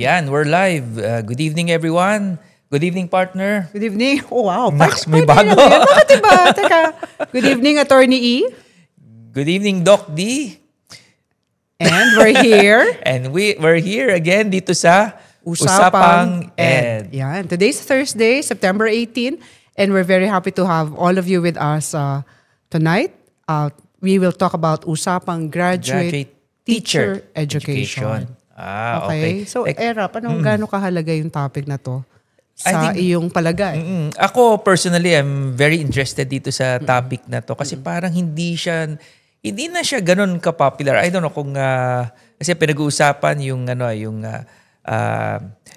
Yan, we're live. Good evening, everyone. Good evening, partner. Good evening. Oh, wow. Max, may bago. Bakit iba? Teka. Good evening, Attorney E. Good evening, Doc D. And we're here. And we're here again dito sa Usapang Ed. Yan. Today's Thursday, September 18. And we're very happy to have all of you with us tonight. We will talk about Usapang Graduate Teacher Education. Okay. So, Erap, gaano kahalaga yung topic na to sa iyong palagay? Ako, personally, I'm very interested dito sa topic na to kasi parang hindi na siya ganun ka-popular. I don't know kung kasi pinag-uusapan yung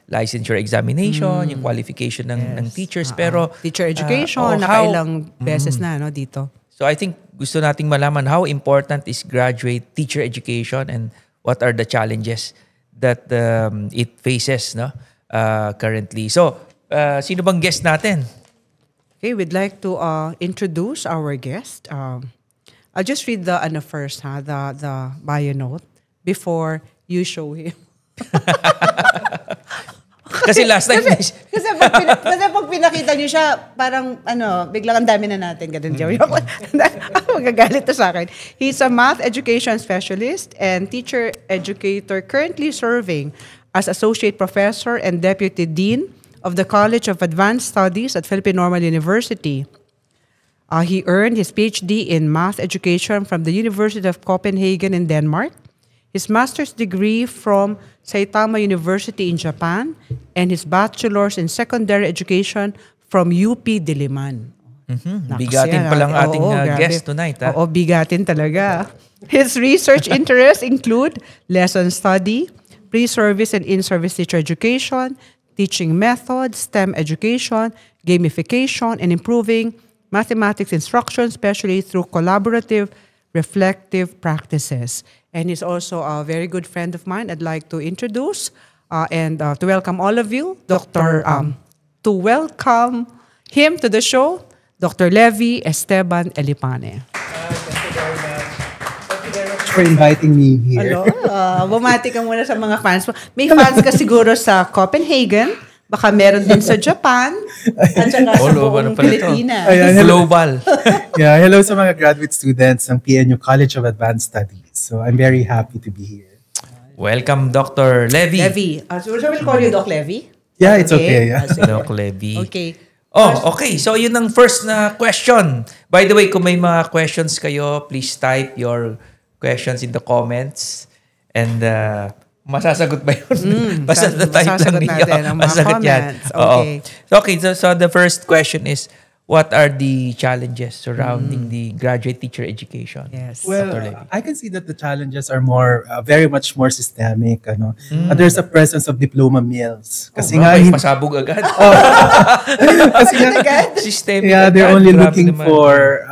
licensure examination, yung qualification ng teachers, pero teacher education, nakailang beses na dito. So I think gusto nating malaman how important is graduate teacher education and what are the challenges that it faces currently. So, sino bang guest natin? Okay, we'd like to introduce our guest. I'll just read the first, the bio note before you show him. Kasi last time... Kasi pag pinakita niyo siya, parang biglang ang dami na natin. Ganun siya. Magagalit to sa akin. He's a math education specialist and teacher educator currently serving as associate professor and deputy dean of the College of Advanced Studies at Philippine Normal University. He earned his PhD in math education from the University of Copenhagen in Denmark, his master's degree from Saitama University in Japan, and his bachelor's in secondary education from UP Diliman. Bigatin pa lang ating guest tonight. Oo, bigatin talaga. His research interests include lesson study, pre-service and in-service teacher education, teaching methods, STEM education, gamification, and improving mathematics instruction, especially through collaborative, reflective practices. And he's also a very good friend of mine. I'd like to introduce and to welcome all of you, to welcome him to the show, Dr. Levi Esteban Elipane. Thank you very much. Thank you very much for inviting me here. Bumati ka muna sa mga fans mo. May fans ka siguro sa Copenhagen, baka meron din sa Japan, at saka sa buong Pilipinas. Global. Yeah, hello sa mga graduate students ng PNU College of Advanced Studies. So I'm very happy to be here. Welcome, Dr. Levi. So we'll call you Doc Levi? Yeah, it's okay. Doc Levi. Okay. Okay. So yun ang first na question. By the way, kung may mga questions kayo, please type your questions in the comments. And masasagot ba yun? Basta type lang niyo. Masasagot yan. Okay. So the first question is, what are the challenges surrounding the graduate teacher education? Yes. Well, I can see that the challenges are very much more systemic. There's a presence of diploma mills. Kasi pasabog agad. Kasi Systemic. Yeah, they're only looking for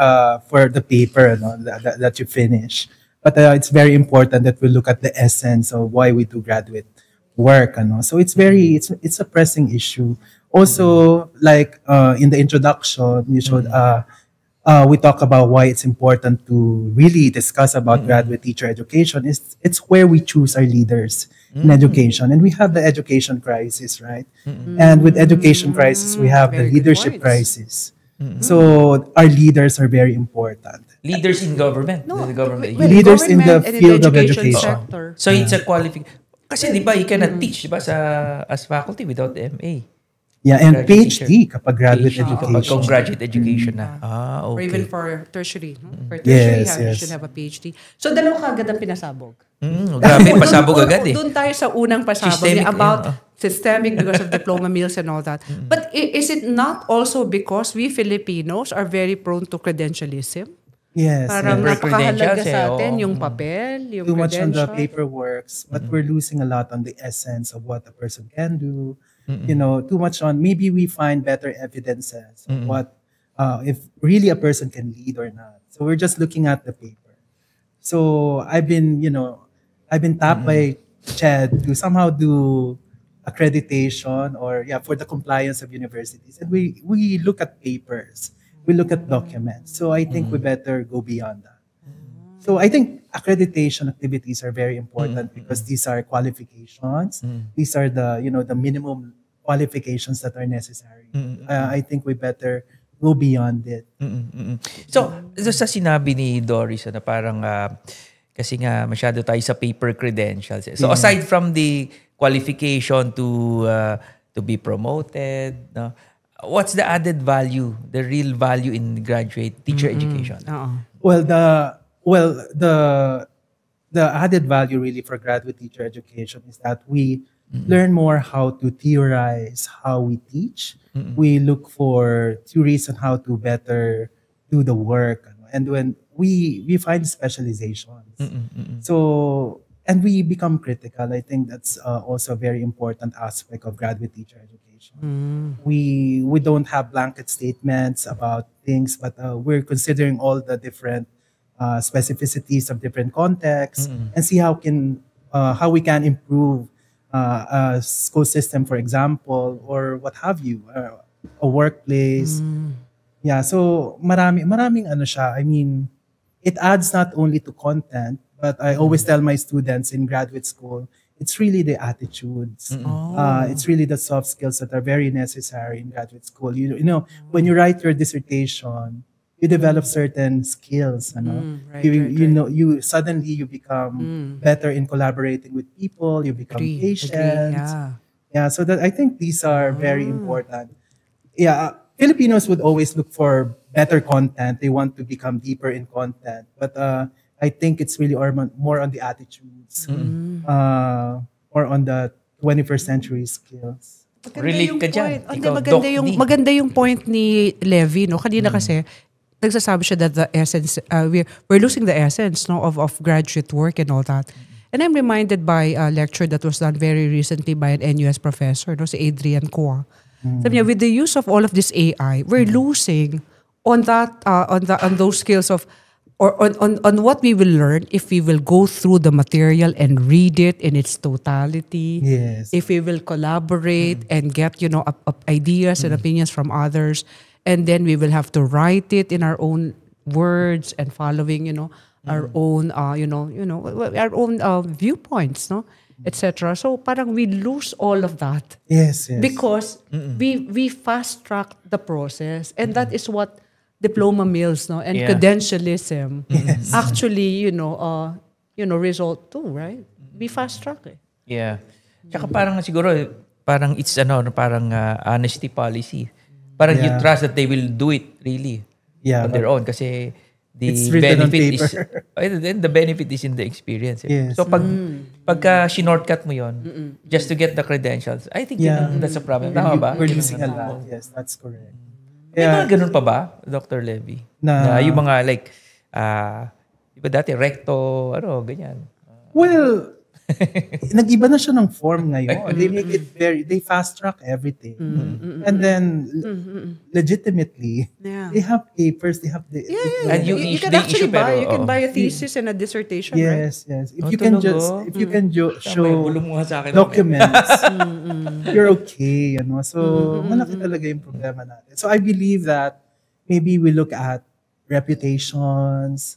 the paper that you finish. But it's very important that we look at the essence of why we do graduate work. So it's a pressing issue. Also, like in the introduction, you showed we talk about why it's important to really discuss about graduate teacher education. It's where we choose our leaders in education, and we have the education crisis, right? And with education crisis, we have the leadership crisis. So our leaders are very important. Leaders in government. No, the government. Leaders in the field of education. Sector. So it's a qualification. Kasi di ba, you cannot teach, di ba, as faculty without MA. Yeah, and PhD kapag graduate education. Kapag graduate education na. Okay. Or even for tertiary. For tertiary, you Yes. should have a PhD. So, dalawa ka agad ang pinasabog. Grabe, pasabog agad eh. Doon tayo sa unang pasabog Systemic, about systemic because of diploma mills and all that. But is it not also because we Filipinos are very prone to credentialism? Yes. Parang Yes. napakahalaga Credentials, sa atin, oo. yung papel, yung Too much on the credential. paperwork, but we're losing a lot on the essence of what a person can do. Too much on, maybe we find better evidences of what, if really a person can lead or not. So we're just looking at the paper. So I've been tapped by CHED to somehow do accreditation for the compliance of universities. And we look at papers, we look at documents. So I think we better go beyond that. So I think accreditation activities are very important because these are qualifications. These are the minimum qualifications that are necessary. I think we better go beyond it. So, sa sinabi ni Doris na parang kasi nga masyado tayo sa paper credentials. So aside from the qualification to be promoted, no, what's the added value, the real value in graduate teacher education? Well, the added value really for graduate teacher education is that we learn more how to theorize how we teach. We look for theories on how to better do the work, and when we find specializations. So, and we become critical. I think that's also a very important aspect of graduate teacher education. We don't have blanket statements about things, but we're considering all the different specificities of different contexts and see how we can improve a school system, for example, or what have you, a workplace. Yeah, so maraming ano siya. I mean, it adds not only to content, but I always tell my students in graduate school, it's really the attitudes. It's really the soft skills that are very necessary in graduate school. You know, when you write your dissertation, you develop certain skills. You suddenly you become better in collaborating with people. You become patient. Yeah, so that I think these are very important. Yeah, Filipinos would always look for better content. They want to become deeper in content. But I think it's really more on the attitudes, or on the 21st century skills. Relate ka dyan. Maganda yung point ni Levi, no? Kanina kasi, nagsasabi siya that the essence, we're losing the essence, no, of graduate work and all that. And I'm reminded by a lecture that was done very recently by an NUS professor, no, si Adrian Koa. Sabi niya, with the use of all of this AI, we're losing on those skills of, or on what we will learn if we will go through the material and read it in its totality. Yes. If we will collaborate and get, ideas and opinions from others, and then we will have to write it in our own words and following, our own, our own viewpoints, no, etc. So parang we lose all of that. Yes. Because we fast track the process, and that is what diploma mills, no, and credentialism actually, result to, right? We fast track it. Yeah. Tsaka parang siguro, parang it's parang honesty policy. Parang you trust that they will do it really on their own kasi the benefit is then the benefit is in the experience. Yes. So pagka shortcut mo yon just to get the credentials, I think that's a problem. Tama ba? We're losing a lot. Yes, that's correct. May mga ganun pa ba, Dr. Levy? Na yung mga like iba dati recto, ganyan. Well, nag-iba na siya ng form ngayon. They make it they fast track everything. And then, legitimately, they have papers, they have the... And you can actually buy, you can buy a thesis and a dissertation, right? Yes. If you can show documents, you're okay. So, malaki talaga yung problema natin. So, I believe that maybe we look at reputations.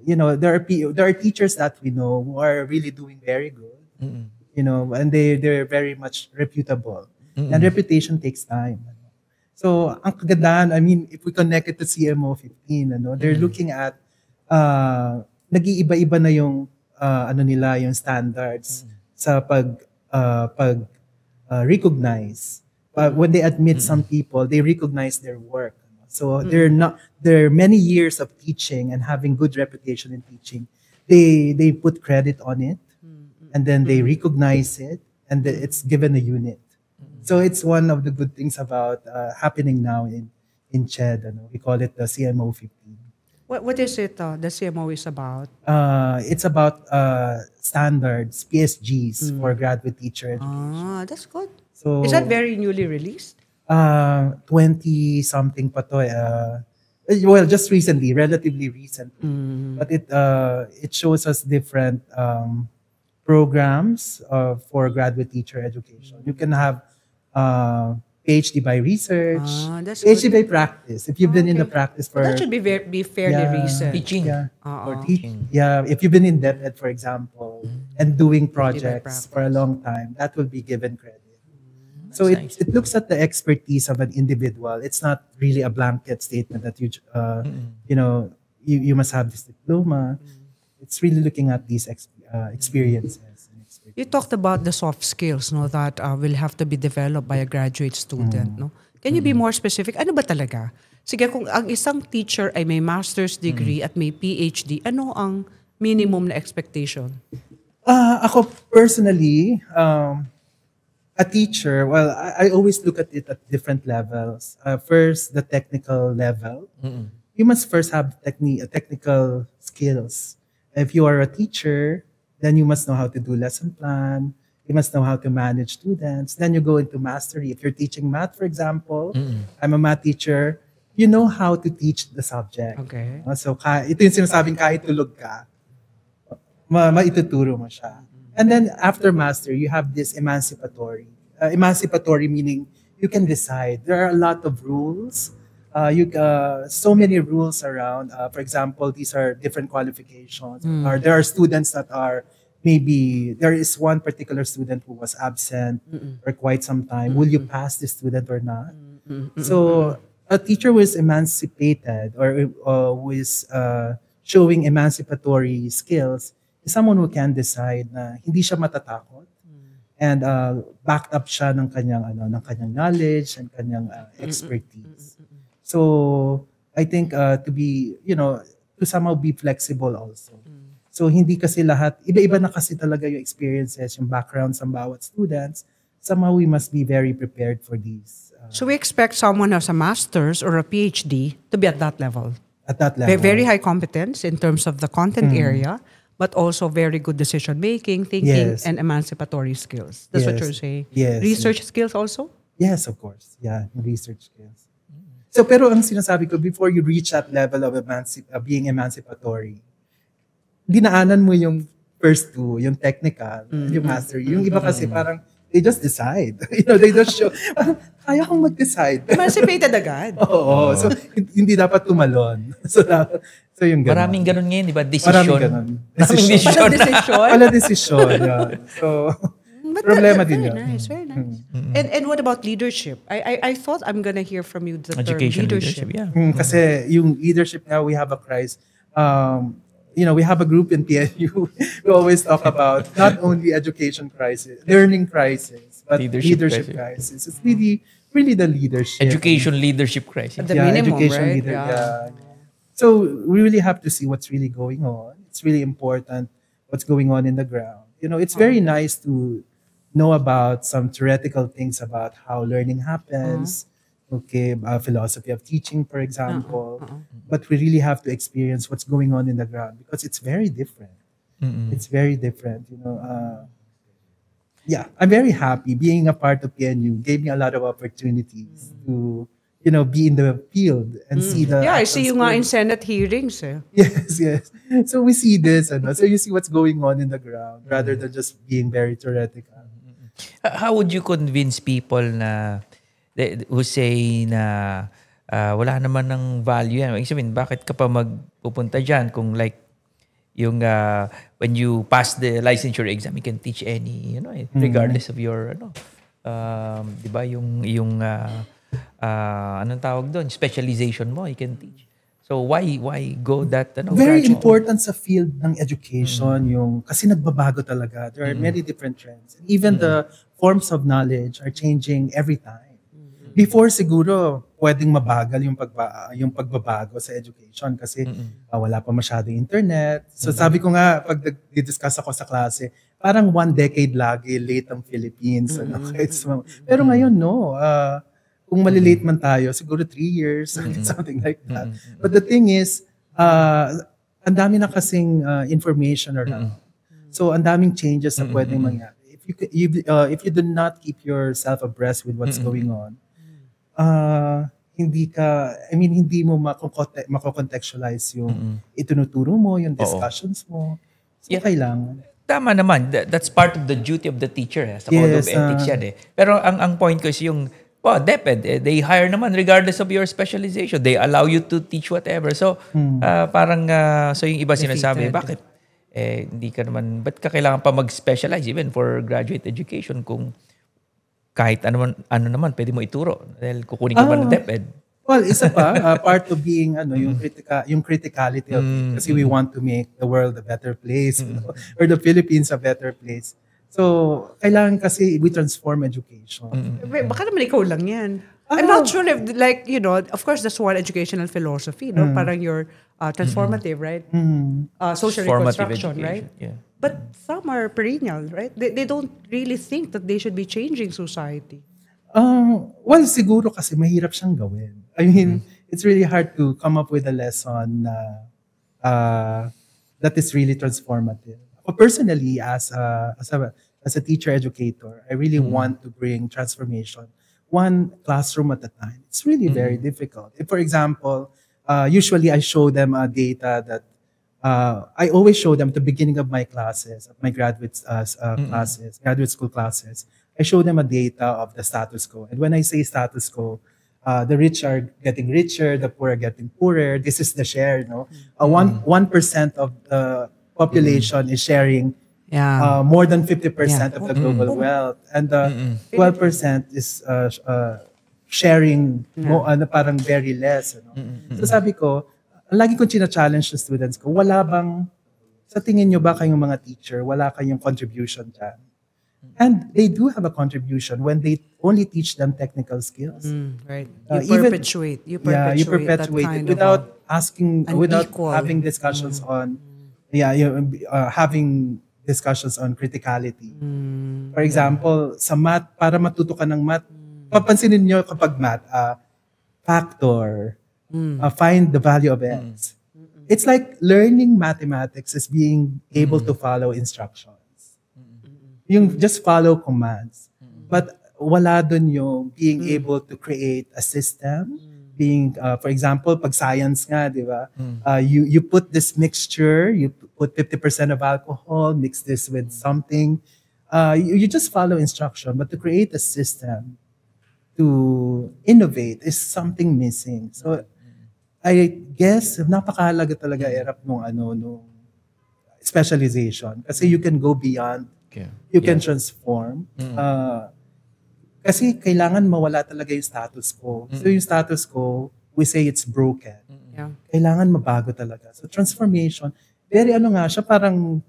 There are teachers that we know who are really doing very good. And they're very much reputable. And reputation takes time. So, ang kagandahan, I mean, if we connect it to CMO 15, they're looking at nag-iiba-iba na yung nila, yung standards sa recognize. When they admit some people, they recognize their work. So there are many years of teaching and having good reputation in teaching. They put credit on it, and then they recognize it, and then it's given a unit. So it's one of the good things about happening now in CHED. We call it the CMO 15. What is it? The CMO is about? It's about standards, PSGs for graduate teacher education. That's good. So is that very newly released? 20 something pa to well, just recently, relatively recently. But it shows us different programs for graduate teacher education. You can have PhD by research, That's PhD good. by practice. If you've been in the practice for That should be fairly Yeah. recent. Teaching. yeah, Oo. if you've been in DepEd, for example, and doing projects practice. for a long time, that will be given credit. So That's nice. it looks at the expertise of an individual. It's not really a blanket statement that you know you must have this diploma. It's really looking at these experiences. And expertise. You talked about the soft skills, no, that will have to be developed by a graduate student, no? Can you be more specific? Ano ba talaga? Sige, kung ang isang teacher ay may master's degree at may PhD, ano ang minimum na expectation? Ako personally, a teacher, well, I always look at it at different levels. First, the technical level. You must first have technical skills. If you are a teacher, then you must know how to do lesson plan. You must know how to manage students. Then you go into mastery. If you're teaching math, for example, I'm a math teacher, you know how to teach the subject. Okay. So, ito yung sinasabing kahit tulog ka, maituturo mo siya. And then after master, you have this emancipatory. Emancipatory meaning you can decide. There are a lot of rules. So many rules around. For example, these are different qualifications. Or there are students that are maybe there is one particular student who was absent for quite some time. Will you pass this student or not? So a teacher who is emancipated or who is showing emancipatory skills is someone who can decide na hindi siya matatakot and backed up siya ng kanyang knowledge and kanyang expertise. So I think to be, to somehow be flexible also. So hindi kasi lahat, iba-iba na kasi talaga yung experiences, yung backgrounds ng bawat students. Somehow we must be very prepared for these. So we expect someone who has a master's or a PhD to be at that level. At that level. Very high competence in terms of the content area, but also very good decision making, thinking, Yes. and emancipatory skills. That's what Yes. you're saying. Yes. Research skills also? Yes, of course. Yeah, yung research skills. So pero ang sinasabi ko, before you reach that level of being emancipatory, dinaanan mo yung first two, yung technical, yung mastery. Yung iba kasi parang, they just decide. They just show, kaya kong mag-decide. Emancipated agad. Oo. So, hindi dapat tumalon. So yung ganun. Maraming ganun ngayon, di ba? Maraming Decision. ganun. Maraming decision. Parang decision. Wala desisyon. Yeah. So, But problema very din yun. nice, very nice. And what about leadership? I thought I'm gonna hear from you the Education, term leadership, yeah. Kasi yung leadership now, we have a crisis. We have a group in PNU. We always talk about not only education crisis, learning crisis, but leadership crisis. It's really the leadership. Education leadership crisis. The minimum, education right? leader. Yeah. Yeah. So we really have to see what's really going on. It's really important what's going on in the ground. It's very nice to know about some theoretical things about how learning happens. Okay, philosophy of teaching, for example. But we really have to experience what's going on in the ground because it's very different. It's very different. I'm very happy being a part of PNU. Gave me a lot of opportunities to, be in the field and see the. Yeah, I see you actual nga in school. Senate hearings. Eh. Yes. So we see this, so you see what's going on in the ground rather than just being very theoretical. How would you convince people who say na wala naman ng value yan? Ibig sabihin, bakit ka pa magpupunta dyan kung like yung when you pass the licensure exam, you can teach any, regardless of your di ba yung anong tawag doon, specialization mo, you can teach. So why go that Very graduate? important sa field ng education yung kasi nagbabago talaga. There are many different trends. And even the forms of knowledge are changing every time. Before siguro pwedeng mabagal yung pagbabago sa education kasi wala pa masyadong internet. So sabi ko nga pag nag-discuss ako sa klase, parang 1 decade lagi late ang Philippines. Pero ngayon no, kung malilate man tayo, siguro 3 years, something like that. But the thing is, ang dami na kasing information around. So, ang daming changes na pwedeng mangyari. If you do not keep yourself abreast with what's going on, hindi mo mako-contextualize yung itinuturo mo, yung discussions mo. So, kailangan. Tama naman. That's part of the duty of the teacher. Sa code of ethics yan eh. Pero ang point ko is yung Well, DepEd, they hire naman regardless of your specialization. They allow you to teach whatever. So, parang, so yung iba sinasabi, bakit? Hindi ka naman, ba't ka kailangan pa mag-specialize even for graduate education kung kahit ano naman, pwede mo ituro. Dahil kukunin ka ba ng DepEd? Well, isa pa, part of being, yung criticality of it. Kasi we want to make the world a better place, or the Philippines a better place. So, kailangan kasi we transform education. Wait, baka naman ikaw lang yan. I'm not sure if, like, of course, that's one educational philosophy, no? Parang you're transformative, right? Social Formative reconstruction, education, right? yeah. But some are perennial, right? They don't really think that they should be changing society. Well, siguro kasi mahirap siyang gawin. I mean, it's really hard to come up with a lesson that is really transformative. Personally, as a teacher educator, I really want to bring transformation one classroom at a time. It's really very difficult. If, for example, usually I show them data that I always show them at the beginning of my classes, of my graduate classes, graduate school classes. I show them a data of the status quo. And when I say status quo, the rich are getting richer, the poor are getting poorer. This is the share, no? 1% of the population is sharing more than 50% of the global wealth. And 12% is sharing parang very less. So sabi ko, lagi kong china-challenge the students ko, wala bang, sa tingin nyo ba kayong mga teacher, wala kayong contribution dyan? And they do have a contribution when they only teach them technical skills. Right. You perpetuate that kind without asking, without unequal. having discussions on, having discussions on criticality. For example, sa math, para matuto ka ng math, papansinin nyo kapag math, factor, find the value of x. It's like learning mathematics is being able to follow instructions. Yung just follow commands. But wala dun yung being able to create a system. Being, for example, pag science nga, di ba? You put this mixture, you put 50% of alcohol, mix this with something. You just follow instruction. But to create a system, to innovate, is something missing. So, I guess, napakahalaga talaga, Erap, nung specialization. Kasi you can go beyond. You can transform. Kasi kailangan mawala talaga yung status quo. So yung status quo, we say it's broken. Kailangan mabago talaga. So transformation, very siya parang,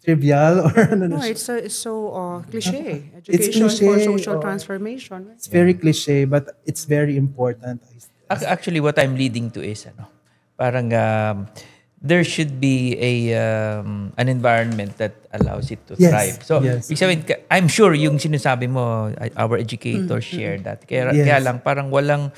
trivial or siya. It's so cliche. Education for social transformation. Right? It's very cliche, but it's very important. Actually, what I'm leading to is, parang, there should be an environment that allows it to thrive. So, I'm sure yung sinasabi mo, our educators share that. Kaya lang, parang walang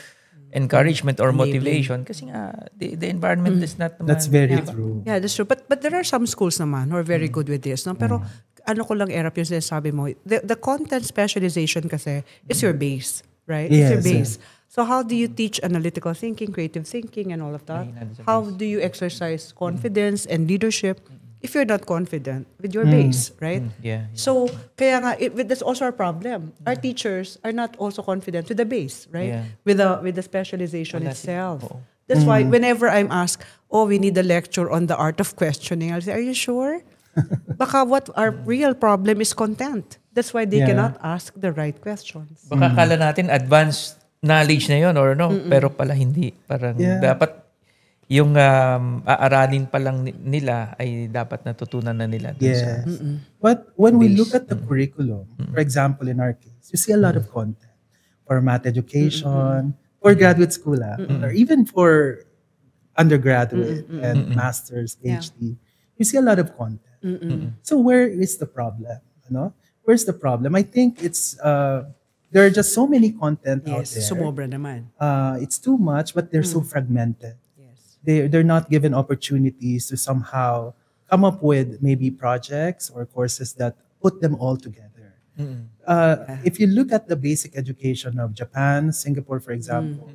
encouragement or motivation kasi nga, the environment is not naman. That's very true. Yeah, that's true. But there are some schools naman who are very good with this. No? Pero ano ko lang, Erap, yung sinasabi mo, the content specialization kasi is your base, right? It's your base. So how do you teach analytical thinking, creative thinking, and all of that? How do you exercise confidence and leadership if you're not confident with your base, right? So kaya nga, that's also our problem. Our teachers are not also confident with the base, right? With the specialization itself. That's why whenever I'm asked, we need a lecture on the art of questioning, I'll say, are you sure? Baka what our real problem is content. That's why they cannot ask the right questions. Baka kala natin advanced knowledge na yun or no, pero pala hindi. Parang dapat yung aaralin pa lang nila ay dapat natutunan na nila. But when we look at the curriculum, for example, in our case, you see a lot of content for math education, for graduate school, or even for undergraduate and master's, PhD. You see a lot of content. So where is the problem? Where's the problem? I think it's there are just so many content out there. Sumobra naman. It's too much, but they're so fragmented. They're not given opportunities to somehow come up with maybe projects or courses that put them all together. If you look at the basic education of Japan, Singapore, for example,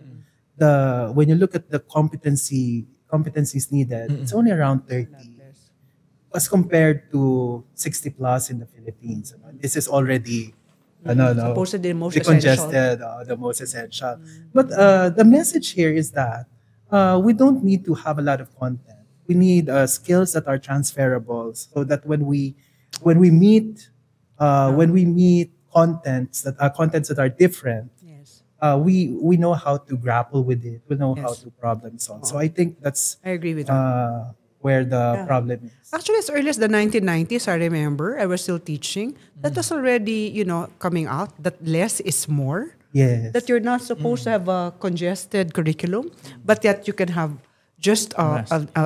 when you look at the competencies needed, it's only around 30 as compared to 60 plus in the Philippines. This is already ano, no? Supposedly most Decongested, the most essential. But the message here is that we don't need to have a lot of content. We need skills that are transferable, so that when we meet contents that are different, Yes. we know how to grapple with it. We know how Yes. to problem solve. So I think that's I agree with that. where the problem is. Actually, as early as the 1990s, I remember, I was still teaching. That was already, coming out, that less is more. Yes. That you're not supposed to have a congested curriculum, but yet you can have just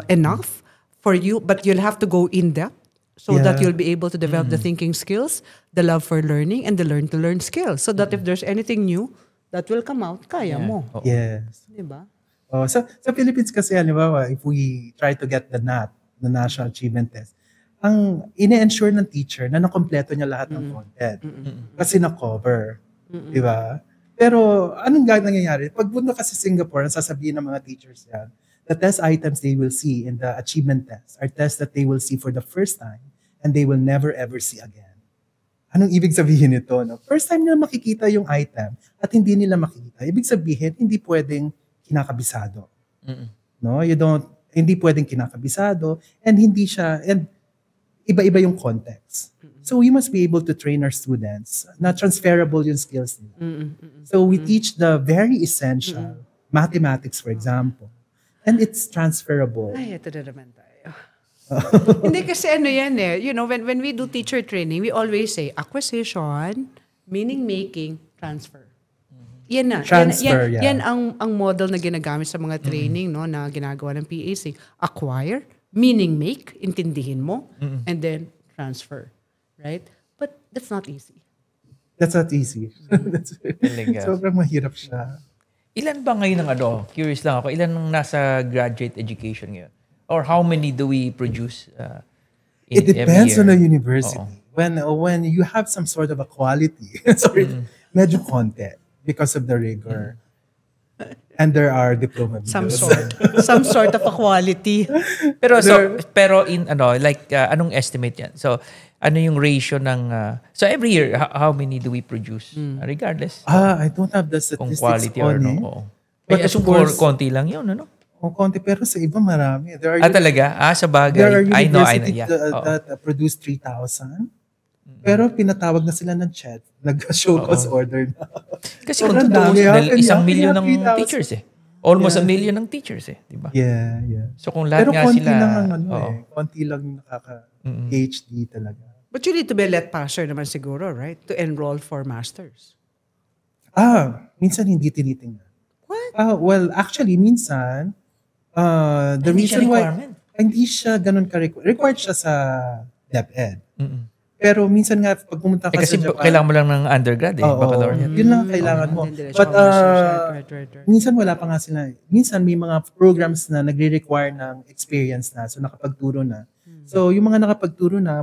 enough for you, but you'll have to go in depth so that Yeah. you'll be able to develop the thinking skills, the love for learning, and the learn-to-learn skills. So that if there's anything new that will come out, kaya mo. Oo. Yes. Diba? Oh, sa Philippines kasi, halimbawa, if we try to get the NAT, the National Achievement Test, ang ine-ensure ng teacher na nakompleto niya lahat ng content. Kasi na-cover. Di ba? Pero anong nangyayari? Pag punta kasi Singapore, ang sasabihin ng mga teachers yan, the test items they will see in the achievement test are tests that they will see for the first time and they will never ever see again. Anong ibig sabihin nito? No? First time nila makikita yung item at hindi nila makikita. Ibig sabihin, hindi pwedeng kinakabisado. No, hindi pwedeng kinakabisado and iba-iba yung context. So we must be able to train our students na transferable yung skills nila. So we teach the very essential mathematics, for example, and it's transferable. Ay, ito na naman tayo. Hindi kasi yan eh. When we do teacher training, we always say acquisition, meaning making, transfer. Yan na. Transfer, yan ang model na ginagamit sa mga training na ginagawa ng PAC. Acquire, meaning make, intindihin mo, and then transfer. Right? But that's not easy. That's not easy. Sobrang mahirap siya. Ilan ba ngayon curious lang ako, ilan ang nasa graduate education ngayon? Or how many do we produce in It depends on every the year? university. Oo. When you have some sort of a quality, medyo konti because of the rigor. And there are diploma Some videos. sort of a quality. Pero in anong estimate yan? So ano yung ratio ng so every year how many do we produce regardless I don't have the kung statistics quality or on no? it. Oo. But Eh, of assume course- konti lang yun, ano? Konti, pero sa iba marami. Talaga? Sa bagay. There are I know. universities Yeah. Oo. that produce 3,000. Pero pinatawag na sila ng chat. Nag-show cause order na. Kasi Sobrang kung dami, tutuusin, dahil kanya, 1,000,000 ng 3,000. teachers Almost 1,000,000 ng teachers di ba? Yeah. So kung lahat Pero nga konti sila... lang ang oo. konti lang yung nakaka-PhD talaga. But you need to be a let passer naman siguro, right? To enroll for masters. Minsan hindi tinitingnan. What? Well, actually, minsan, the Hindi siya reason why, requirement. hindi siya ganun required siya sa DepEd. Mm-mm. Pero minsan nga, pag pumunta ka Kasi sa Japan, kailangan mo lang ng undergrad Oo, baccalaureate. yun lang ang kailangan mo. And then But right. minsan wala pa nga sila. Minsan may mga programs na nagre-require ng experience na, so nakapagturo na. So yung mga nakapagturo na,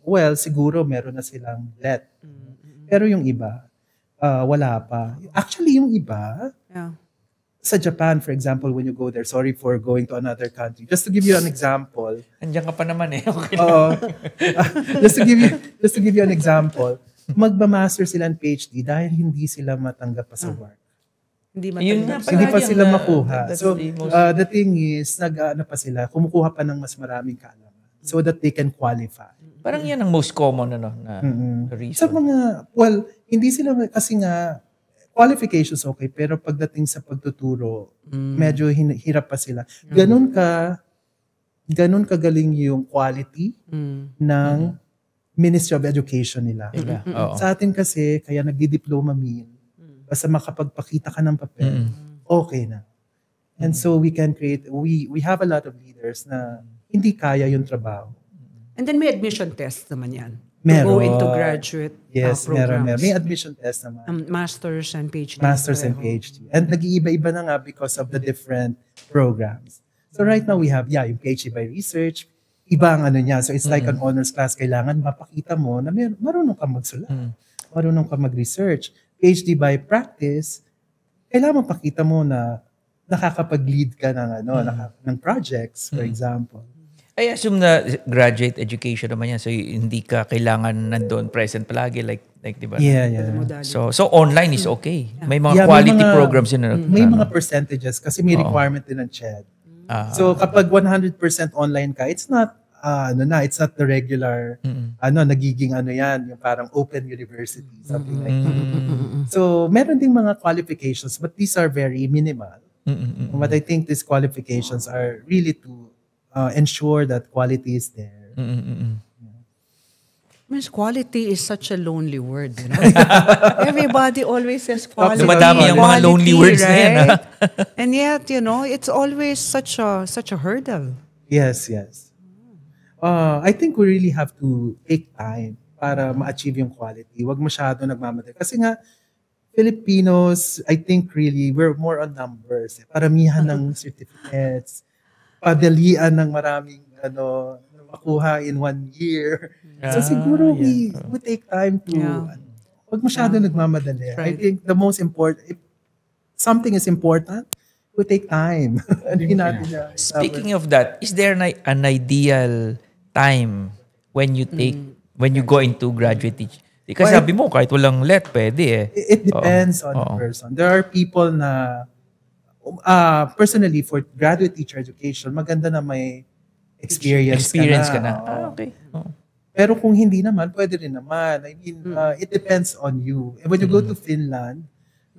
well, siguro meron na silang let. Pero yung iba, wala pa. Actually, yung iba, Yeah. sa Japan, for example, when you go there, sorry for going to another country. Just to give you an example. Andiyan ka pa naman Okay. Just to give you an example, magma-master sila ng PhD dahil hindi sila matanggap pa sa work. Hindi Yun nga matanggap. pala. Hindi pa yun sila na- makuha. that's So, the most- the thing is, kumukuha pa ng mas maraming kaalaman so that they can qualify. Parang yan ang most common na Sa reason. mga, well, hindi sila, kasi nga, qualifications okay, pero pagdating sa pagtuturo, medyo hirap pa sila. Ganun kagaling yung quality ng Ministry of Education nila. Iba. Oo. Sa atin kasi, kaya nagdi-diploma mean, basta makapagpakita ka ng papel, okay na. And so we can we have a lot of leaders na hindi kaya yung trabaho. And then may admission test naman yan. To Meron. go into graduate Yes, programs. meron. May admission test naman. Masters and PhD. Masters and PhD. And nag-iiba-iba na nga because of the different programs. So right now we have, yung PhD by research, iba ang niya. So it's like an honors class. Kailangan mapakita mo na marunong ka magsulat. Marunong ka mag-research. PhD by practice, kailangan mapakita mo na nakakapag-lead ka ng, ng projects, for example. I assume na graduate education naman yan. So, hindi ka kailangan nandun present palagi. Like, di ba? Yeah. Modality. So online is okay. May mga Yeah, quality programs yun. May mga percentages kasi may requirement din ng CHED. So kapag 100% online ka, it's not it's not the regular nagiging yan, yung parang open university, something like that. So meron ding mga qualifications, but these are very minimal. But I think these qualifications are really to ensure that quality is there. Means quality is such a lonely word, you know? Everybody always says quality. Madami ang mga lonely words na yan, ha? And yet, it's always such a hurdle. Yes. I think we really have to take time para ma-achieve yung quality. Huwag masyado nagmamadali. Kasi nga, Filipinos, I think really, we're more on numbers. Paramihan ng certificates, padalian ng maraming makuha in 1 year. So siguro we take time to wag masyado nagmamadali. I think the most important, if something is important, we take time. Speaking of that, is there an ideal time when you go into graduate teaching? Kasi sabi mo, kahit walang let, pwede eh. It depends on the person. There are people na, personally, for graduate teacher education, maganda na may experience ka na. Okay. Pero kung hindi naman, pwede rin naman. I mean, it depends on you. And when you go to Finland,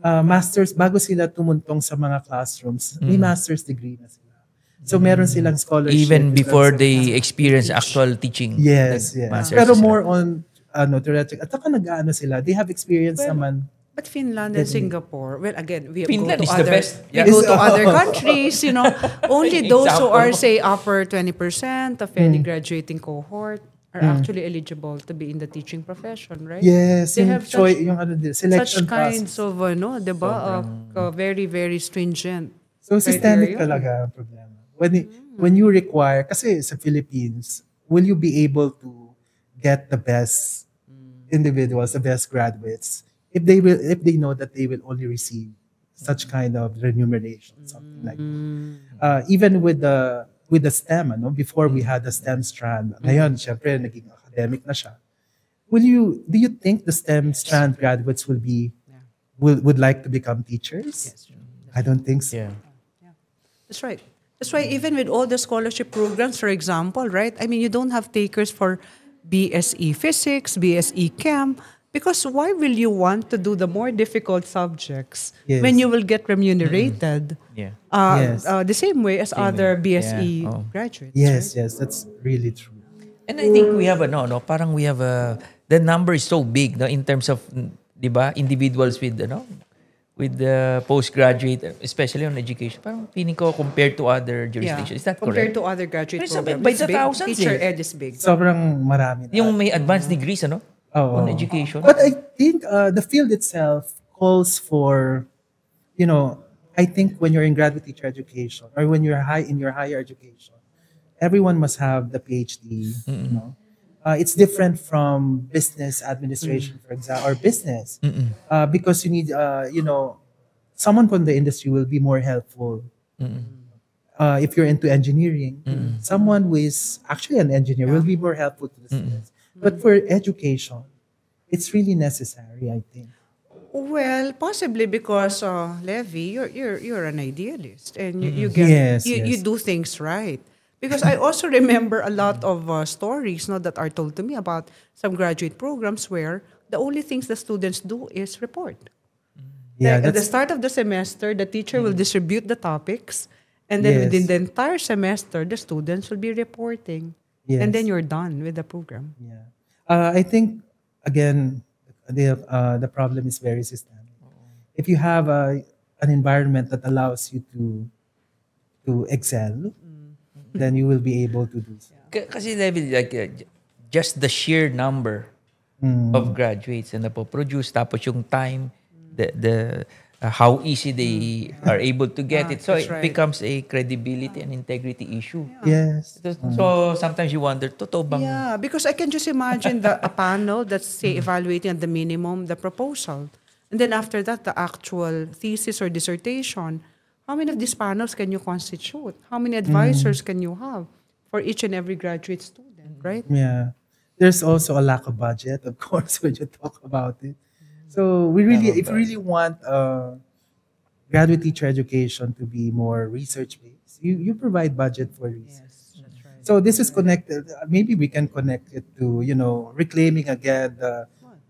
masters, bago sila tumuntong sa mga classrooms, may master's degree na sila. So meron silang scholarship. Even before they experience actual teaching. Yes. Pero more on theoretical. At saka nag-ano sila, they have experience naman. But Finland and Singapore, well, again, we Finland go to is the other, best. we go to other countries, only those who are, say, upper 20% of any graduating cohort are actually eligible to be in the teaching profession, right? Yes, They have selection such kinds process. of, diba, very, very stringent. So systemic criteria. talaga ang problema. When you require, kasi sa Philippines, will you be able to get the best individuals, the best graduates, if they know that they will only receive such kind of remuneration, something like that. Even with the STEM, before we had the STEM strand, ngayon, syempre, naging academic na siya. Do you think the STEM strand graduates would like to become teachers? Yes, I don't think so. Yeah. That's right. That's why even with all the scholarship programs, for example, right? I mean, you don't have takers for BSE Physics, BSE Chem, because why will you want to do the more difficult subjects when you will get remunerated the same way as other BSE graduates? Yes, right? yes, that's really true. And I think we have parang we have the number is so big, no, in terms of, di ba, individuals with the postgraduate, especially on education. Parang feeling ko compared to other jurisdictions. Is that Compared correct? to other graduate Pero programs, by it's the big. thousands, Teacher eh. ed is big. Sobrang marami na. Yung may advanced degrees, on Oo. education. But I think the field itself calls for, I think when you're in graduate teacher education or when you're in your higher education, everyone must have the PhD. It's different from business administration, for example, or business, because you need, someone from the industry will be more helpful. If you're into engineering, someone who is actually an engineer will be more helpful to the students. But for education, it's really necessary, I think. Well, possibly because Levi, you're an idealist and you get Yes, you yes. do things right. Because I also remember a lot of stories that are told to me about some graduate programs where the only things the students do is report. Yeah, Like at the that's start of the semester, the teacher will distribute the topics, and then Yes. within the entire semester, the students will be reporting. Yes. And then you're done with the program. yeah. I think again the problem is very systemic. If you have an environment that allows you to excel, then you will be able to do so. Kasi just the sheer number of graduates na po-produce, tapos yung time, the how easy they are able to get it. So that's it right. becomes a credibility and integrity issue. Yes. So sometimes you wonder, totoo bang... Yeah, because I can just imagine a panel that's, say, evaluating at the minimum the proposal. And then after that, the actual thesis or dissertation. How many of these panels can you constitute? How many advisors can you have? for each and every graduate student, right? Yeah. There's also a lack of budget, of course, when you talk about it. So we really, if you really want graduate teacher education to be more research-based, you provide budget for research. Yes, that's right. So this is connected. Maybe we can connect it to, reclaiming again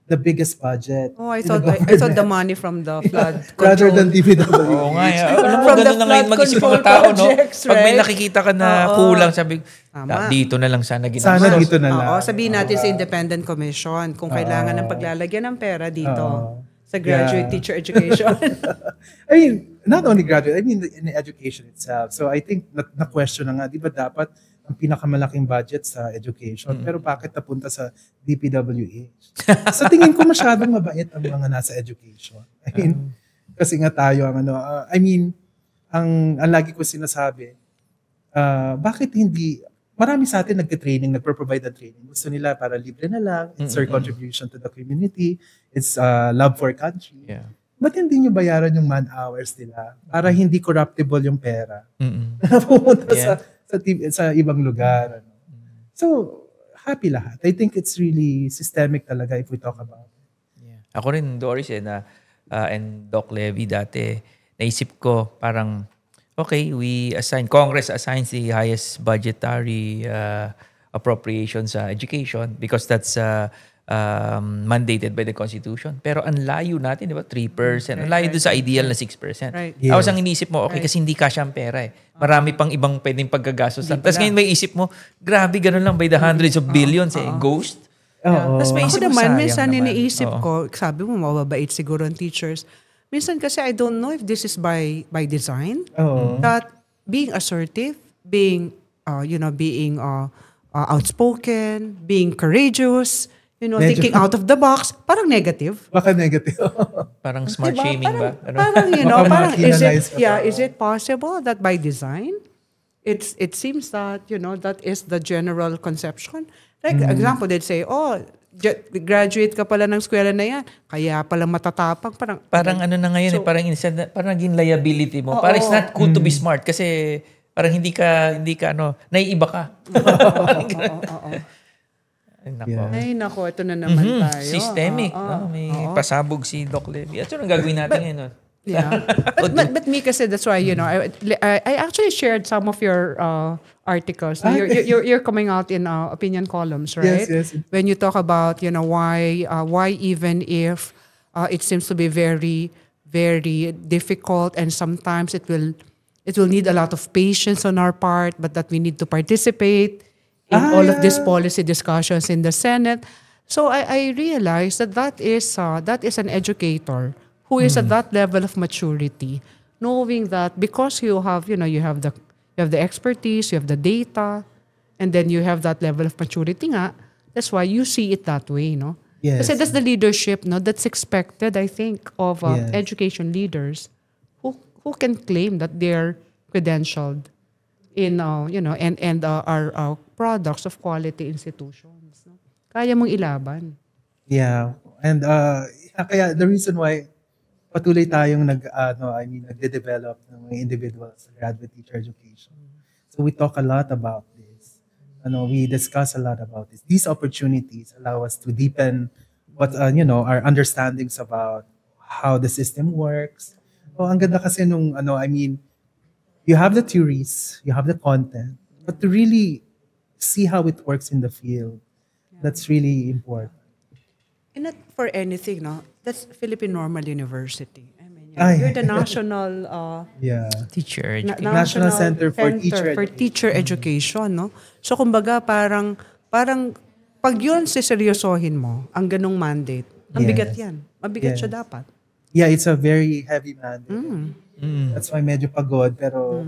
the biggest budget. Oh, I in the thought government. the money from the flood Rather control. than DPWH. Oo nga. Alam mo, From the ganun na ngayon flood mag-isip control mga tao, no? projects, Pag may right? nakikita ka na Oo. kulang, sabi, Tama. dito na lang sana ginamit. Sana dito na lang. Oo, sabihin natin sa Independent Commission kung kailangan ng paglalagyan ng pera dito sa graduate Yeah. teacher education. I mean, not only graduate, I mean in the education itself. So I think na-question na nga, di ba dapat ang pinakamalaking budget sa education, pero bakit napunta sa DPWH? Sa tingin ko masyadong mabait ang mga nasa education. I mean, kasi nga tayo ang ang lagi ko sinasabi, bakit hindi, marami sa atin nagte-training, nagpro-provide ng training. Gusto nila para libre na lang, it's their contribution to the community, it's love for country. Yeah. Ba't hindi nyo bayaran yung man hours nila para hindi corruptible yung pera? Mm-mm. Na pumunta Yeah. sa ibang lugar. So, happy lahat. I think it's really systemic talaga if we talk about it. Yeah. Ako rin, Doris, and Doc Levy dati, naisip ko parang, okay, Congress assigns the highest budgetary appropriation sa education because that's mandated by the Constitution. Pero ang layo natin, di ba? 3%. Ang layo doon sa ideal na 6%. Right. Tapos ang inisip mo, okay, kasi hindi kasya ang pera eh. Marami pang ibang pwedeng paggagastos. Tapos ngayon may isip mo, grabe, ganun lang by the hundreds of billions eh. Ghost. Oo. Tapos may Ako isip mo, naman, sayang minsan naman. iniisip Oo. ko, sabi mo, mababait siguro ang teachers. Minsan kasi I don't know if this is by design. Oo. That being assertive, being outspoken, being courageous, Medyo- thinking out of the box, parang negative. Baka negative. Parang smart Diba? shaming ba? Ano? Parang, Baka parang ma-penalize ka pa. is it possible that by design, it seems that, that is the general conception. Like, example, they'd say, graduate ka pala ng eskwela na yan, kaya pala matatapang. Parang ano na ngayon parang parang naging liability mo. Parang it's not cool to be smart kasi parang hindi ka naiiba ka. Ay, nako. Yeah. Ay, nako, ito na naman tayo. Systemic. May pasabog si Doc Levy. At yun ang gagawin natin ngayon. No? Yeah. but me kasi, that's why, I actually shared some of your articles. You're coming out in opinion columns, right? Yes. When you talk about, why even if it seems to be very, very difficult and sometimes it will need a lot of patience on our part, but that we need to participate in all of these policy discussions in the Senate. So I realized that is an educator who is at that level of maturity, knowing that because you have the expertise, you have the data, and then you have that level of maturity nga, that's why you see it that way, no? Yes. Kasi that's the leadership, no, that's expected, I think, of Yes. education leaders who can claim that they're credentialed in our products of quality institutions. No? Kaya mong ilaban. Yeah. And kaya the reason why patuloy tayong nagde-develop ng mga individuals sa graduate teacher education. So we talk a lot about this. We discuss a lot about this. These opportunities allow us to deepen our understandings about how the system works. Ang ganda kasi you have the theories, you have the content, but to really see how it works in the field, that's really important. And not for anything, no? That's Philippine Normal University. I mean, Ay. you're the national Yeah. Teacher na- education. National Center for Teacher Education, no? So kumbaga parang pag yun siseryosohin mo, ang ganong mandate, ang Yes. bigat yan. Mabigat Yes. siya dapat. Yeah, it's a very heavy mandate. That's why medyo pagod, pero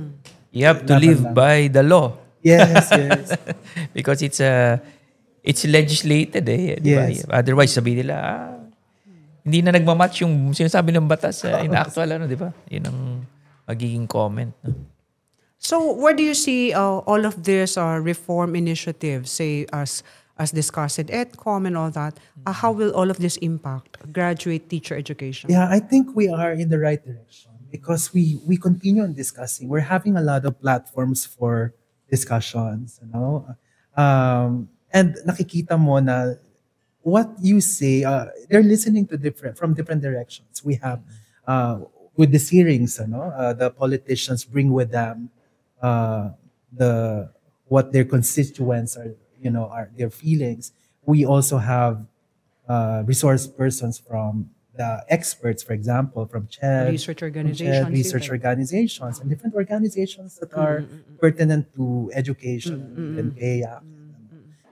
You have to laban live lang. by the law. yes. Because it's legislated eh. Di ba? Yes. Otherwise, sabihin nila, hindi na nagmamatch yung sinasabi ng batas in actual, di ba? Yun ang magiging comment. No? So where do you see all of this reform initiatives, say as discussed at EDCOM and all that, how will all of this impact graduate teacher education? Yeah, I think we are in the right direction because we continue on discussing. We're having a lot of platforms for discussions, and nakikita mo na what you say, they're listening to from different directions. We have with these hearings, the politicians bring with them what their constituents are their feelings. We also have resource persons from the experts, for example, from CHED, Research organizations, research organizations, and different organizations that are pertinent to education, and PEAC,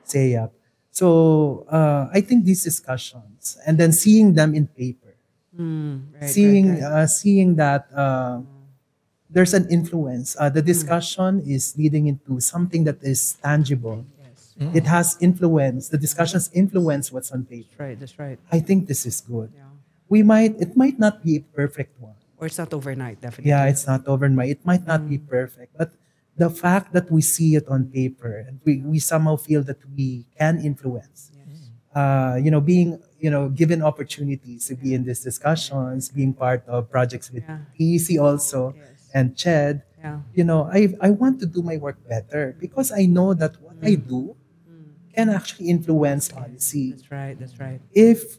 SEAP. So I think these discussions, and then seeing them in paper, seeing that there's an influence. The discussion is leading into something that is tangible. It has influence. The discussions influence what's on paper. That's right. I think this is good. Yeah. It might not be a perfect one. Or it's not overnight, definitely. Yeah, it's not overnight. It might not be perfect. But the fact that we see it on paper and we somehow feel that we can influence, being, given opportunities to be in these discussions, being part of projects with PEC also, and CHED, I want to do my work better because I know that what I do can actually influence policy. That's right. If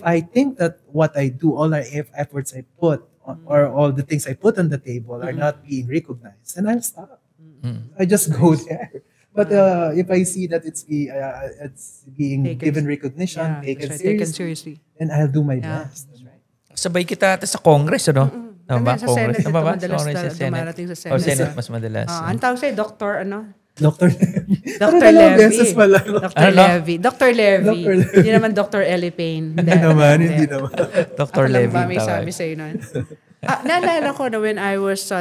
I think that what I do, all the efforts I put, or all the things I put on the table are not being recognized, then I'll stop. I just go there. But if I see that it's being given recognition, taken seriously, then I'll do my best. Sabay kita sa Congress, ano? Tama, sa Senate, ito Congress, madalas dumarating sa Senate. Senate mas madalas. Ang tawag sa'yo, Dr. Dr. Dr. Levy. Dr. Levy. Dr. Levy. Hindi naman Dr. Ellie Payne. Hindi naman. Dr. Levy. Ako lang ba may sabi sa'yo nun? Naalala ko na when I was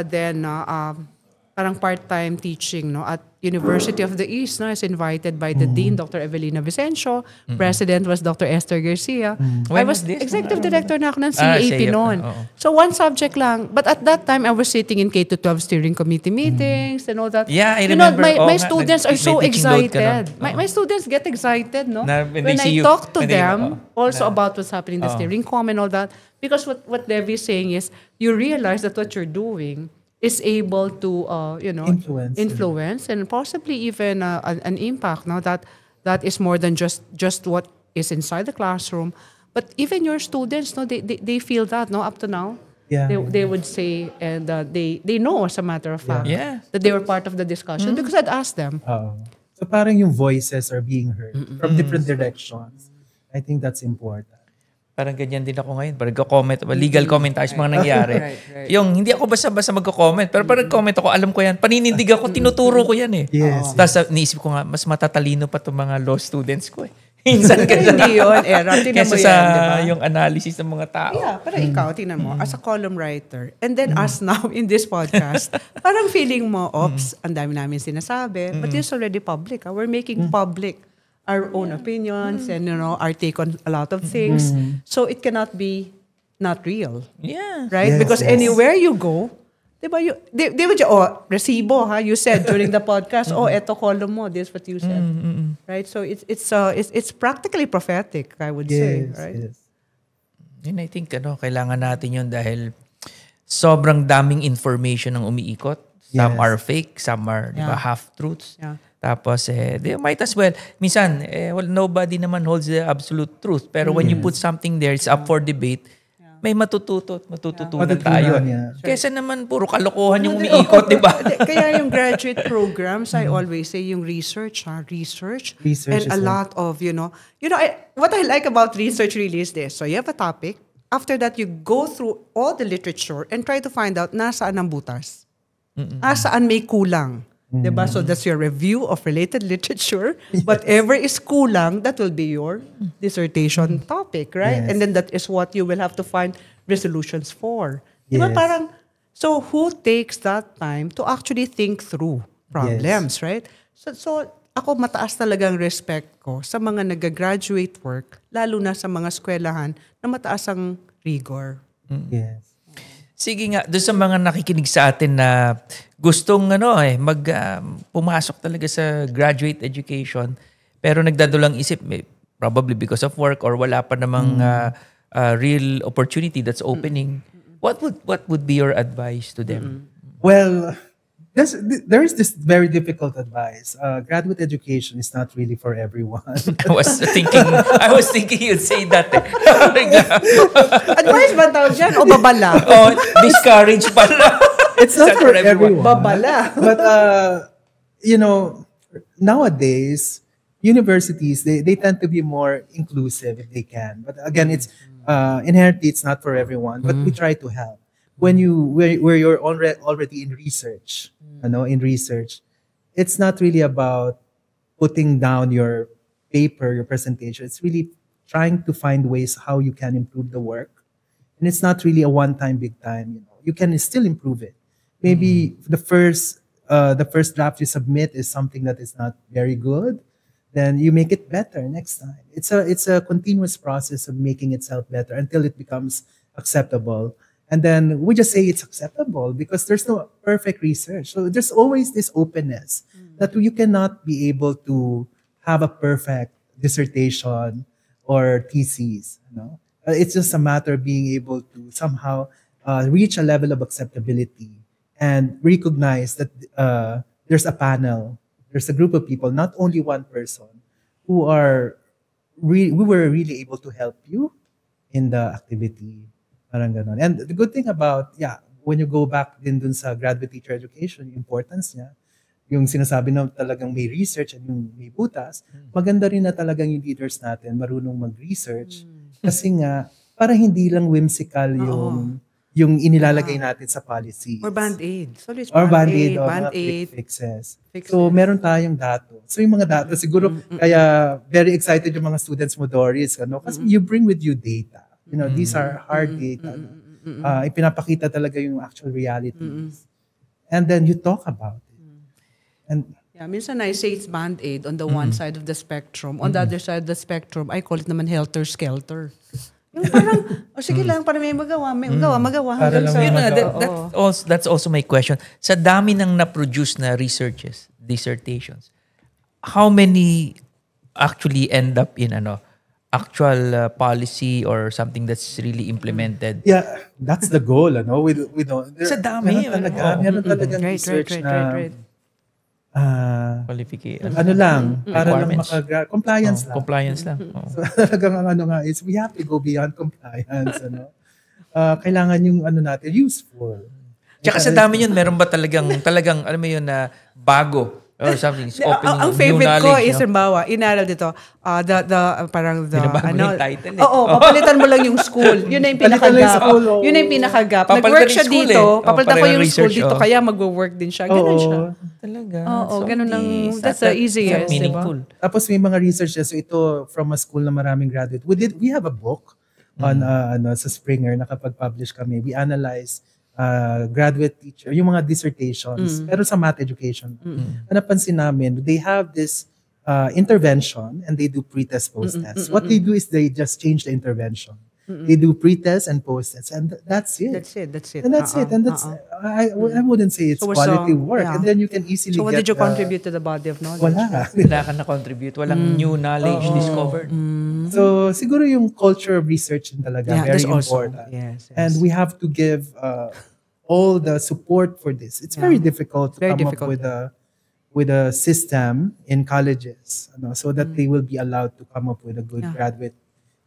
parang part-time teaching at University of the East, I was invited by the Dean, Dr. Evelina Vicencio. President was Dr. Esther Garcia. I was executive director na ako ng CAP noon. So one subject lang. But at that time, I was sitting in K-12 steering committee meetings and all that. Yeah, I remember. My students are so excited. My students get excited, when I talk to them also about what's happening in the steering com and all that. Because what Levy is saying is, you realize that what you're doing is able to, influence and possibly even an impact. That is more than just what is inside the classroom, but even your students, they feel that, up to now. Yeah. They would say, and they know, as a matter of fact, that they were part of the discussion because I'd asked them. So parang yung voices are being heard from different directions. I think that's important. Parang ganyan din ako ngayon. Parang nagko-comment, legal comment tayo sa mga nangyari. Right. Yung hindi ako basta-basta magko-comment, pero parang nag-comment ako, alam ko yan, paninindig ako, tinuturo ko yan eh. Yes. Tapos naisip ko nga, mas matatalino pa itong mga law students ko eh. Minsan ganyan. Hindi yun, Tinan mo Kesa yan, sa diba? yung analysis ng mga tao. Yeah, pero ikaw, tingnan mo, as a column writer, and then us now in this podcast, parang feeling mo, ang dami namin sinasabi, but it's already public. We're making public our own opinions and, our take on a lot of things. So it cannot be not real. Yeah. Right? Yes, Because yes. Anywhere you go, diba, they would, resibo, you said during the podcast, eto column mo, this is what you said. Right? So it's practically prophetic, I would say. Right? Yes. Yun, I think, kailangan natin yun dahil sobrang daming information ang umiikot. Some are fake, some are half-truths. Yeah. Tapos, they might as well. Minsan, nobody naman holds the absolute truth. Pero when you put something there, it's up for debate, may matutunan tayo. Yeah. Kesa naman, puro kalokohan yung umiikot, di ba? Kaya yung graduate programs, I always say yung research, Research and a is lot of, what I like about research really is this. So you have a topic. After that, you go through all the literature and try to find out nasaan ang butas. Nasaan may kulang. Diba? So that's your review of related literature. Whatever is kulang, that will be your dissertation topic, right? Yes. And then that is what you will have to find resolutions for. Diba? Yes. Parang, so who takes that time to actually think through problems, right? So ako mataas talagang respect ko sa mga nag-graduate work, lalo na sa mga eskwelahan na mataas ang rigor. Yes. Sige nga, doon sa mga nakikinig sa atin na gustong pumasok talaga sa graduate education pero nagdadulang isip, probably because of work or wala pa namang real opportunity that's opening. What would be your advice to them? Well, There is this very difficult advice. Graduate education is not really for everyone. I was thinking you'd say that. Advice ba tawag dyan? O babala? Oh, discourage pala. It's not for everyone. Babala. But, nowadays, universities, they tend to be more inclusive if they can. But again, it's inherently, it's not for everyone. But we try to help. When where you're already in research, it's not really about putting down your paper, your presentation. It's really trying to find ways how you can improve the work. And it's not really a one-time, big time. You can still improve it. Maybe the first draft you submit is something that is not very good. Then you make it better next time. It's a continuous process of making itself better until it becomes acceptable. And then we just say it's acceptable because there's no perfect research. So there's always this openness that you cannot be able to have a perfect dissertation or thesis. It's just a matter of being able to somehow reach a level of acceptability and recognize that there's a panel, there's a group of people, not only one person, who we were really able to help you in the activity. Parang ganon. And the good thing about, when you go back din dun sa graduate teacher education, yung importance niya, yung sinasabi na talagang may research and yung may butas, maganda rin na talagang yung leaders natin marunong mag-research. Kasi nga, para hindi lang whimsical yung inilalagay natin sa policies. Or band-aid. So it's or band-aid. Or mga band-aid. quick fixes. So, meron tayong dato. So, yung mga dato, siguro, kaya very excited yung mga students mo, Doris. Kasi you bring with you data. These are hard data. Ipinapakita talaga yung actual realities. And then you talk about it. And minsan I say it's band-aid on the one side of the spectrum. On the other side of the spectrum, I call it naman helter-skelter. Yung parang, sige lang, para may magawa. That's also my question. Sa dami ng na-produce na dissertations, how many actually end up in actual policy or something that's really implemented? Yeah, that's the goal. We don't. Sa dami. Meron talagang research na qualification. Para lang compliance lang. Compliance lang. So talagang is we have to go beyond compliance. Kailangan yung natin useful. Tsaka sa dami yun, meron ba talagang alam mo yun na bago? Or something. Ang favorite ko is, halimbawa, inaral dito, yung title. Papalitan mo lang yung school. Yun na yung pinaka-gap. Nag-work siya dito, papalitan ko yung school dito, kaya mag-work din siya. Ganun siya. Talaga. Ganun ang, that's the easiest. Meaningful. Tapos may mga researches, so ito from a school na maraming graduate. We have a book on sa Springer, nakapag-publish kami. We analyze graduate teacher, yung mga dissertations, pero sa math education. Napansin namin, they have this intervention and they do pre-test, post-test. What they do is they just change the intervention. They do pre-test and post-test, and that's it. And that's it. And that's I wouldn't say it's quality work. And then you can easily So what get, did you contribute to the body of knowledge? Wala ka na-contribute. Walang new knowledge discovered. So siguro yung culture of research din talaga very important. Yes. And we have to give all the support for this. It's very difficult to come up with a system in colleges, so that they will be allowed to come up with a good graduate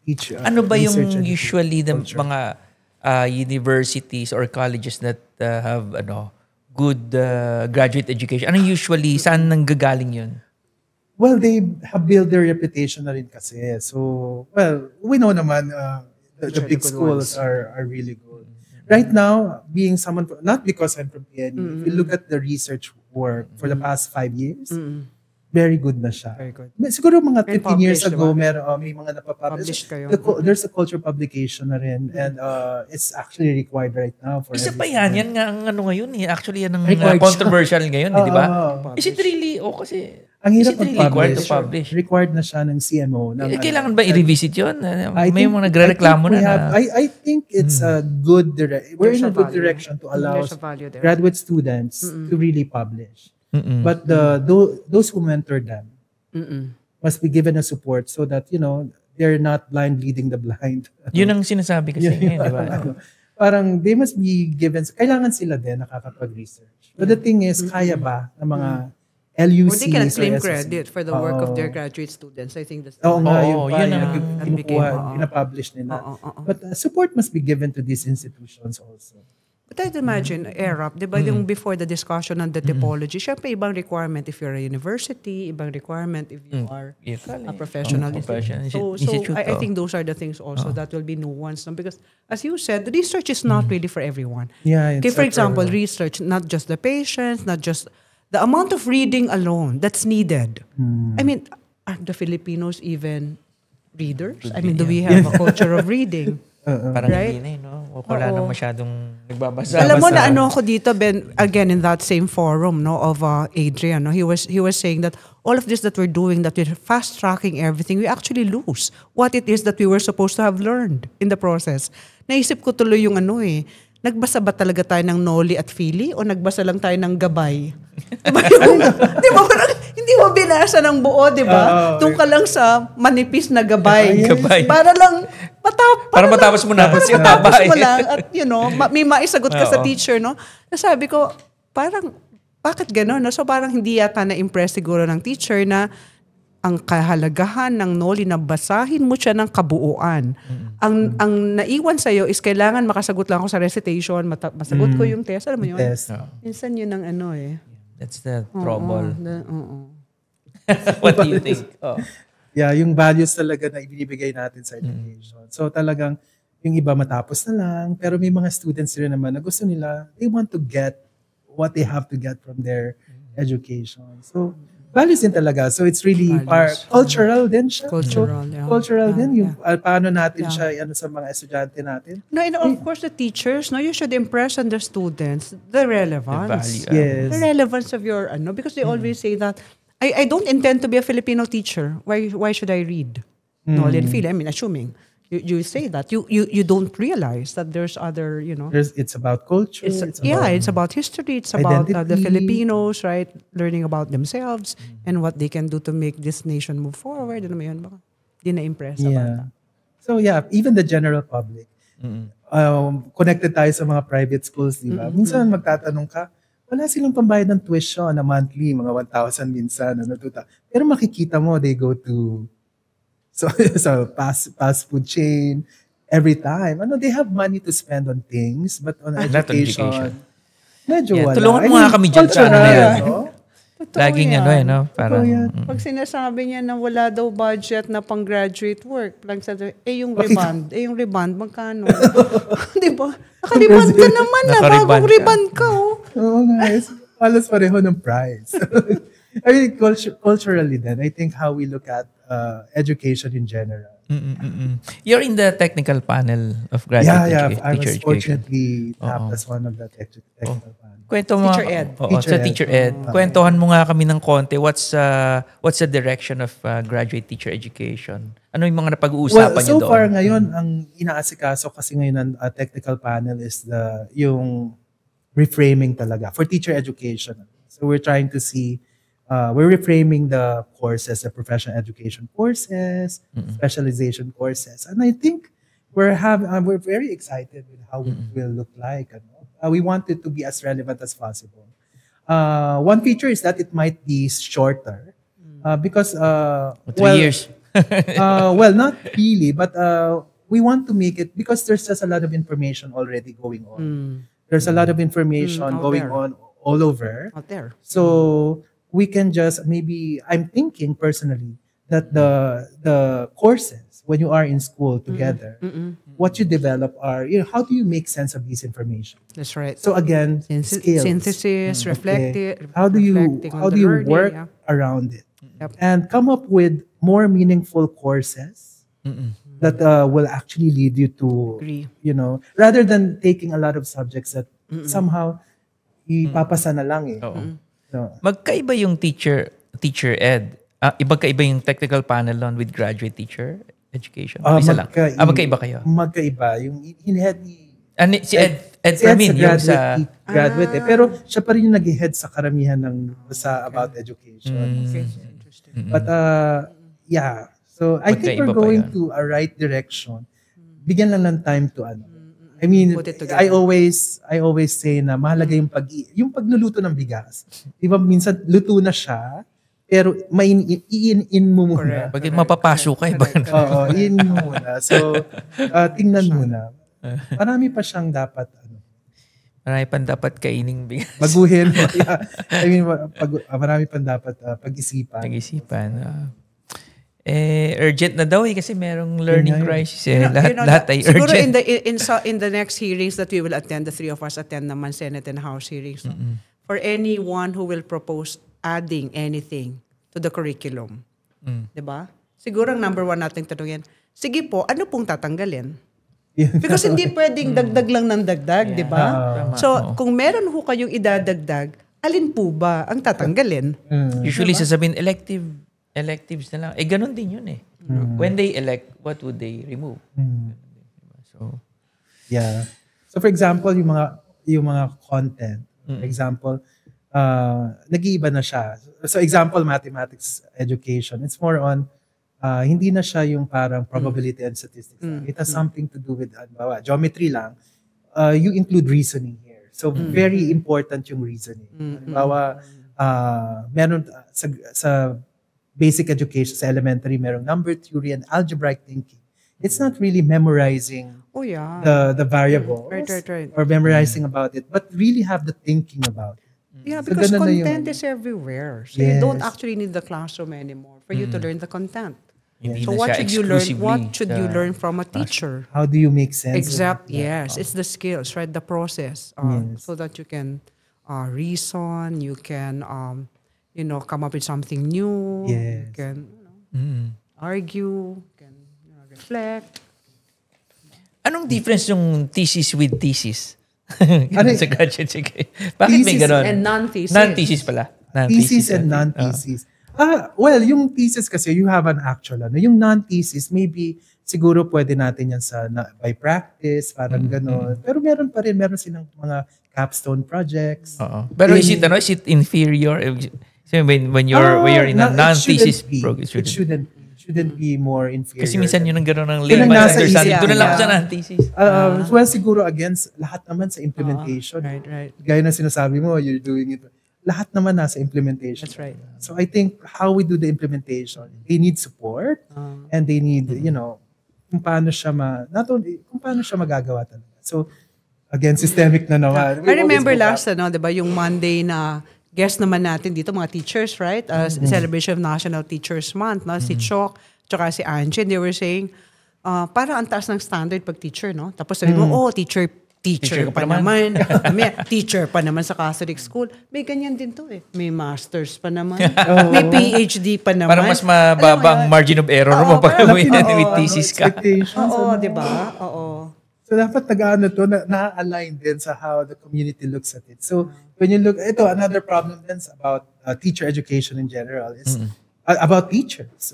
teacher. Ano ba yung usually the mga universities or colleges that have good graduate education? Ano usually, saan nanggagaling yun? Well, they have built their reputation na rin kasi. So, we know naman the big schools are really good. Right now, being someone, not because I'm from PNE, if you look at the research work for the past 5 years, very good na siya. Very good. Siguro mga 15 years ago, diba? may mga napapublish. kayo. There's a culture publication na rin, and it's actually required right now for Isa every pa yan. student. Yan nga ang ngayon eh. Actually, yan ang Required controversial ngayon, di ba? Is it Publish. really? Kasi Ang hirap is it really required to mag-publish. publish? Required na siya ng CMO. Kailangan ba i-revisit yun? I May think- mga nagre-reklamo I think we na. have- I think it's a good we're There's in a a good value. direction to allow There's a value there. graduate students to really publish. But those who mentor them must be given a support so that they're not blind leading the blind. Yun ang sinasabi kasi ngayon, di ba? parang they must be given, kailangan sila din nakakapag-research. But the thing is, kaya ba ng mga LUCs Or they cannot claim SSC? credit for the work of their graduate students. I think that's Oo nga, Oo, yun yun pa, ang- yung that became, pinapublish nila. Oo. But support must be given to these institutions also. But I'd imagine, ERAP, di ba, yung before the discussion on the typology, syempre ibang requirement if you're a university, ibang requirement if you are a professional professional So institute, I think those are the things also that will be nuanced. No? Because as you said, research is not really for everyone. Yeah, Okay, it's for not example, everyone. research, not just the patients, not just the amount of reading alone that's needed. I mean, are the Filipinos even readers? I mean, do we have a culture of reading? Parang Right? hindi na, no? Wala na masyadong nagbabasa. Alam mo na Basta- ano ako dito, Ben, again, in that same forum no, of Adrian, no, he was saying that all of this that we're doing, that we're fast-tracking everything, we actually lose what it is that we were supposed to have learned in the process. Naisip ko tuloy yung nagbasa ba talaga tayo ng Noli at Fili o nagbasa lang tayo ng gabay? Diba di ba parang hindi mo binasa ng buo, di ba? Doon ka lang sa manipis na gabay. Gabay. Para lang Para matapos mo na. Kasi matapos tabay. mo lang at may maisagot ka sa Oo. teacher, no? Nasabi ko, parang, bakit gano'n? No? So parang hindi yata na-impress siguro ng teacher na ang kahalagahan ng Noli na basahin mo siya ng kabuuan. Ang naiwan sa'yo is kailangan makasagot lang ako sa recitation, masagot ko yung test. Alam mo yun? Test. Minsan yun ang That's the trouble. Oo. What do you think? Oh. Yeah, yung values talaga na ibinibigay natin sa education. So talagang yung iba matapos na lang, pero may mga students rin naman na gusto nila, they want to get what they have to get from their education. So values din talaga. So it's really Values. cultural din siya. Cultural, yeah. Cultural Yeah, din. Yung paano natin Yeah. siya sa mga estudyante natin. No, and of course the teachers, no, you should impress on the students the relevance. value. Yes. The relevance of your because they always say that I don't intend to be a Filipino teacher. Why should I read? No, and feel. I mean, assuming you say that you don't realize that there's other It's about culture. it's about history. It's about the identity. Filipinos, right? Learning about themselves and what they can do to make this nation move forward. Ano mo yun? Baka di na-impress sa bata. So yeah, even the general public. Connected tayo sa mga private schools, di ba? Minsan magtatanong ka, wala silang pambayad ng tuition na monthly, mga 1,000 minsan, 2,000. Pero makikita mo, they go to so fast food chain every time. They have money to spend on things, but on Not on education, education. medyo Yeah, wala. tulungan mo nga kami dyan sa cultural, ano yan. no? Totoo Laging yan. parang... yan. Pag sinasabi niya na wala daw budget na pang graduate work, lang sabi, yung reband, magkano? Di ba? Nakariband ka naman na, Nakariband bagong ka. riband ka. Oo guys, halos pareho ng price. I mean, culturally then, I think how we look at education in general. You're in the technical panel of graduate Yeah, I teacher was education. fortunately tapped as one of the technical panel. Kwento mo. Teacher ed. Oo, Teacher sa ed. teacher ed. Kwentuhan mo nga kami ng konti. What's the direction of graduate teacher education? Ano yung mga napag-uusapan Well, niyo so doon? far ngayon, ang inaasikaso kasi ngayon ng technical panel is yung reframing talaga for teacher education. So we're trying to see, we're reframing the courses, the professional education courses, specialization courses. And I think we're very excited with how it will look like. We want it to be as relevant as possible. One feature is that it might be shorter because 3 years. well, not really, but we want to make it because there's just a lot of information already going on. There's a lot of information Out going there. on all over. Out there. So we can just I'm thinking personally that the courses when you are in school together, what you develop are how do you make sense of this information? That's right. So again, skills. Synthesis, Okay. reflecting. How do you reflecting on how the do you learning, work yeah. around it Yep. and come up with more meaningful courses that will actually lead you to Agree. rather than taking a lot of subjects that somehow ipapasa na lang eh. Oo. So, Magkaiba yung teacher ed. Magkaiba yung technical panel on with graduate teacher education. Isa lang. Magkaiba kayo. Magkaiba. Yung in-head ni Si Ed si Ed Fermin, yung sa... graduate eh. Pero siya pa rin yung nag-head sa karamihan ng about education. Interesting. But yeah. So I think Magkaiba we're pa going yan. to a right direction. Bigyan lang ng time to I mean, Put it together. I always say na mahalaga yung pagluluto ng bigas. Di ba minsan luto na siya, pero i-in mo muna. Pag mapapaso ka, iba. Oo, i-in mo muna. So, tingnan muna. Marami pa siyang dapat Marami pang dapat kaining bigas. baguhin. I mean, marami pang dapat pag-isipan. Nag-isipan. Urgent na daw kasi merong learning crisis. Lahat ay siguro urgent. in the next hearings that we will attend, the three of us attend naman Senate and House hearings. For anyone who will propose adding anything to the curriculum. Diba? Siguro ang number one nating tanongin, sige po, ano pong tatanggalin? Because hindi pwedeng dagdag lang ng dagdag, di ba? So, kung meron ho kayong idadagdag, alin po ba ang tatanggalin? Usually sasabihin, electives na lang. Ganun din yun eh. When they elect, what would they remove? So, yeah. So for example, yung mga content, for example, nag-iiba na siya. So example, mathematics education, it's more on hindi na siya yung parang probability and statistics. It has something to do with geometry lang. You include reasoning here. So very important yung reasoning. Meron sa basic education, sa elementary, merong number theory and algebraic thinking. It's not really memorizing the variables Right. or memorizing about it, but really have the thinking about it. Yeah, So, because ganun na content yung- is everywhere. So you Yes. don't actually need the classroom anymore for you to learn the content. hindi So na what siya should you learn? exclusively What should you sa- learn from a teacher? How do you make sense? of it? Yes, it's the skills, right? The process, Yes. so that you can reason, you can come up with something new, you Yes. can argue, can reflect. Anong difference yung thesis with thesis? Ano sa graduate, sige. Bakit may thesis ganon? And non-thesis. Non-thesis pala. Thesis and non-thesis. Well, yung thesis kasi, you have an actual. Yung non-thesis, maybe, siguro pwede natin yan by practice, parang gano'n. Pero meron silang mga capstone projects. Pero is it inferior? So when you're in a non-thesis program, It shouldn't be more inferior. Kasi minsan yun ang gano'n ng Yun ang layman nasa understanding. isip. Doon na lang ako Yeah. sa non-thesis. Well, siguro against lahat naman sa implementation. Right. Gaya na sinasabi mo, you're doing it. Lahat naman nasa implementation. That's right. So I think how we do the implementation, they need support and they need, kung paano siya kung paano siya magagawa talaga. So again, systemic na naman. I remember last, diba, yung Monday na guest naman natin dito, mga teachers, right? Celebration of National Teachers Month, no? Si Chok, tsaka si Angie, they were saying, parang ang taas ng standard pag teacher, no? Tapos sabi mo, teacher Teacher pa ka pa naman. Teacher pa naman sa Catholic school. May ganyan din to eh. May masters pa naman. May PhD pa naman. Parang mas mababang margin of error mo pag gawin na with thesis ka. Oo, di ba? Oo. So dapat na-align din sa how the community looks at it. So when you look, another problem then about teacher education in general is about teachers.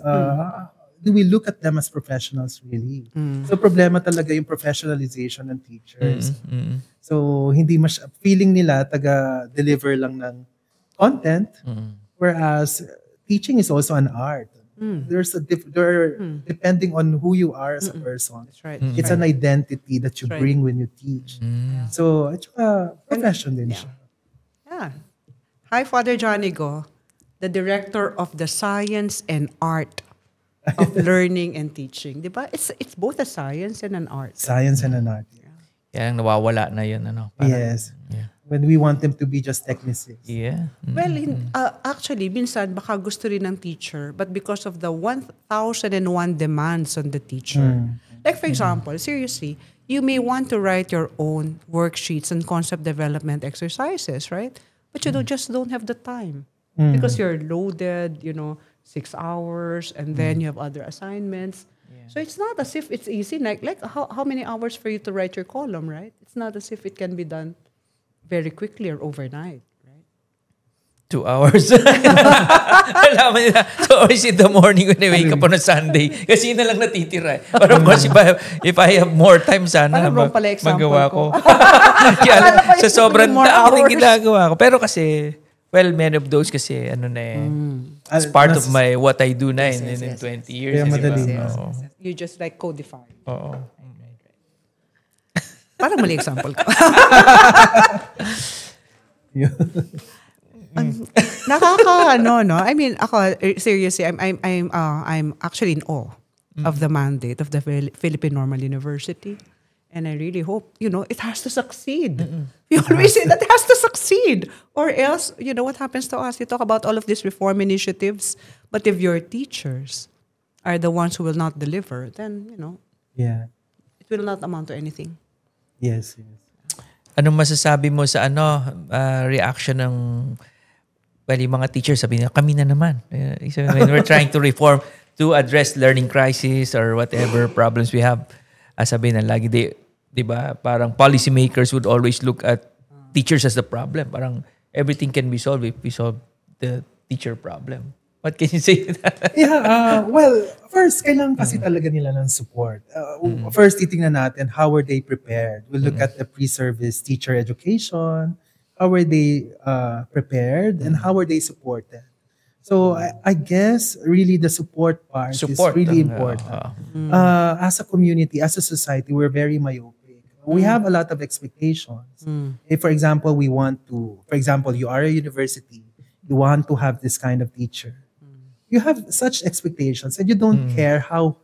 Do we look at them as professionals really? So problema talaga yung professionalization ng teachers. So hindi feeling nila taga-deliver lang ng content, whereas teaching is also an art. Depending on who you are as a person. That's right. It's an identity that you That's right. bring when you teach. So, at saka, profession din siya. Yeah. Hi, Father Johnny Go, the director of the Science and Art of Learning and Teaching. Diba? It's both a science and an art. Science and an art. Kaya nawawala na yun. Parang, Yes. Yeah. When we want them to be just technicians. Yeah. Well, actually, minsan baka gusto rin ng teacher, but because of the 1,001 demands on the teacher. Like for example, seriously, you may want to write your own worksheets and concept development exercises, right? But you just don't have the time because you're loaded, 6 hours, and then you have other assignments. So it's not as if it's easy. Like how many hours for you to write your column, right? It's not as if it can be done very quickly or overnight, right? 2 hours. Alam nila, 2 hours in the morning when I wake up on a Sunday. Kasi yun na lang natitira. But of course, if I have more time, sana Parang wrong pala example magawa ko. ko. Kaya, Akala ko sa yung sobrang more dami ng hours. ginagawa ko. Pero kasi, well, many of those kasi, it's part of what I do na in 20 years. Kaya madali. Oo. You just like codify. Oo. Parang mali example ko. No? I mean, ako seriously, I'm actually in awe of the mandate of the Philippine Normal University, and I really hope it has to succeed. We always say that it has to succeed, or else what happens to us? You talk about all of these reform initiatives, but if your teachers are the ones who will not deliver, then Yeah. it will not amount to anything. Yes. Anong masasabi mo sa reaction ng yung mga teachers? Sabi nila, kami na naman. So when we're trying to reform to address learning crisis or whatever problems we have, sabi na lagi, di ba, parang policymakers would always look at teachers as the problem. Parang everything can be solved if we solve the teacher problem. What can you say to that? Well, first, kailangan kasi talaga nila ng support. First, titingnan natin, how were they prepared? We'll look at the pre-service teacher education. How were they prepared? And how were they supported? So, I guess, really, the support part is really important. As a community, as a society, we're very myopic. We have a lot of expectations. If, for example, you are a university, you want to have this kind of teacher. You have such expectations, and you don't care how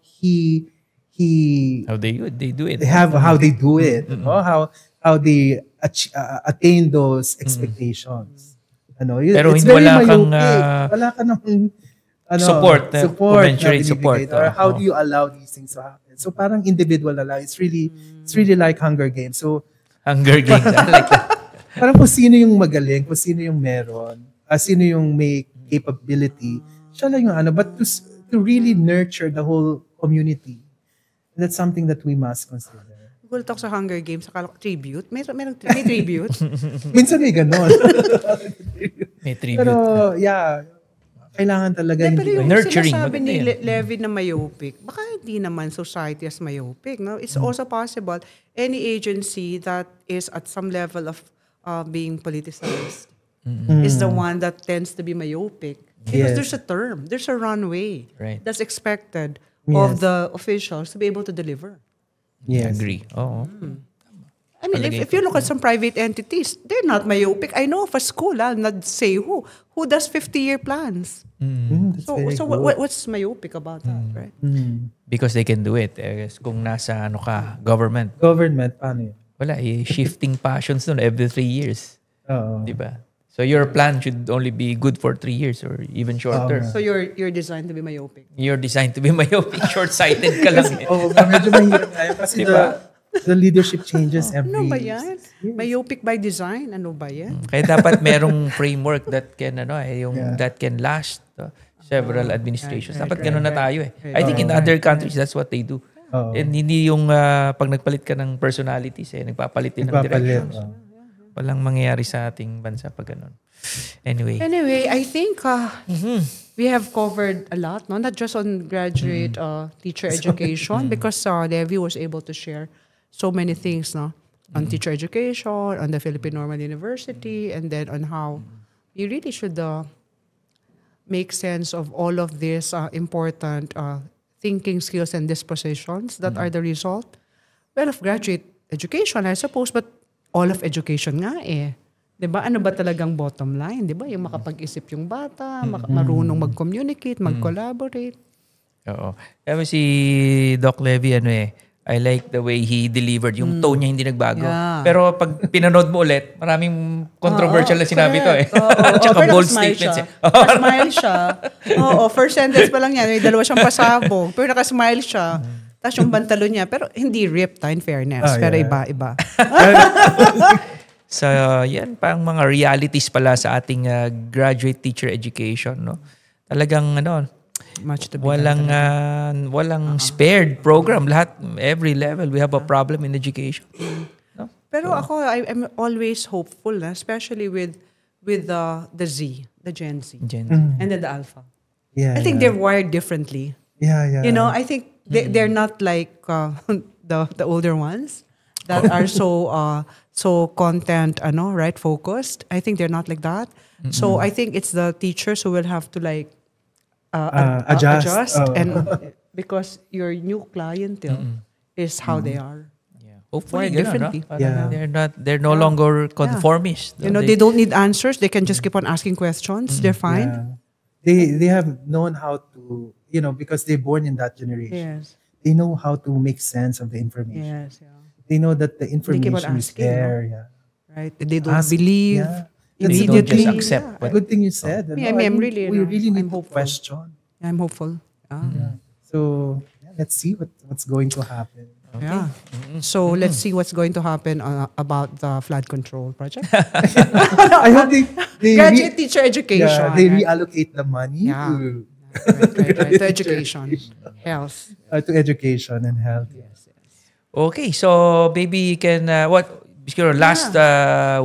how they do it. How they do it, how they attain those expectations. Pero it's wala very kang wala ka ng support na support. binibigay, or how do you allow these things to happen? So parang individual na lang. It's really like Hunger Games. So Hunger Games. I like that. parang kung sino yung magaling, kung sino yung meron, sino yung may capability, siya lang yung but to really nurture the whole community. That's something that we must consider. We'll talk sa Hunger Games, akala ko tribute. May tribute. Minsan may ganon. May tribute. Pero kailangan talaga Pero yung nurturing. sinasabi ni Levy na myopic, baka hindi naman society as myopic. No? It's also possible any agency that is at some level of being politicized is the one that tends to be myopic. Because there's a term, there's a runway that's expected of the officials to be able to deliver. Yes. Agree. Oo. I mean, if you look at some private entities, they're not myopic. I know of a school, not say who does 50-year plans. So what's myopic about that, right? Because they can do it. Kung nasa government. Government, paano yun? Wala, shifting passions nun every 3 years. Oo. Diba? So your plan should only be good for 3 years or even shorter. So you're designed to be myopic. You're designed to be myopic. Short-sighted ka lang. Medyo mahirap tayo kasi the leadership changes every... Ano ba yan? Myopic by design? Ano ba yan? Kaya dapat merong framework that can that can last several administrations. Dapat ganun na tayo eh. I think in other countries that's what they do. And hindi yung pag nagpalit ka ng personalities nagpapalit din ng directions. Walang mangyayari sa ating bansa pag ganun. Anyway, I think we have covered a lot, no? Not just on graduate teacher education, because Levy was able to share so many things, no? On teacher education, on the Philippine Normal University, and then on how you really should make sense of all of these important thinking skills and dispositions that are the result, of graduate education, I suppose, but all of education nga eh. 'Di ba? Ano ba talagang bottom line? 'Di ba? Yung makapag-isip yung bata, marunong mag-communicate, mag-collaborate. Oo. Kaya si Doc Levy, I like the way he delivered. Yung tone niya hindi nagbago. Yeah. Pero pag pinanood mo ulit, maraming controversial na sinabi to Tsaka pero bold nakasmile statements. Nakasmile siya. First sentence pa lang yan. May dalawa siyang pasabog. Pero nakasmile siya. Tapos yung bantalo niya. Pero hindi ripped, in fairness. Pero iba-iba. So, yan pang mga realities pala sa ating graduate teacher education. No? Talagang Much to be walang spared program. Lahat, every level, we have a problem in education. No? Pero ako, I'm always hopeful, especially with the Z, the Gen Z, and then the Alpha. Yeah, I think they're wired differently. Yeah. I think they're not like the older ones that are so content, focused. I think they're not like that. So I think it's the teachers who will have to adjust and because your new clientele is how they are. Yeah. Hopefully, wired ganun, differently. no? Parang Yeah. they're no longer conformist. They don't need answers. They can just keep on asking questions. They're fine. Yeah. They have known how to, because they're born in that generation. Yes. They know how to make sense of the information. Yes. Yeah. They know that the keep on information is asking, no? there. Yeah. Right. They don't Ask- believe yeah. That's They a don't good just thing. accept. A what- good thing you said. Yeah, I mean, I'm really, we really I'm need to hopeful. question. I'm hopeful. So let's see what's going to happen. Yeah. So let's see what's going to happen about the flood control project. I hope they Graduate teacher education. they right? reallocate the money Yeah. to Right. To education, health. to education and health. Okay, so maybe you can, last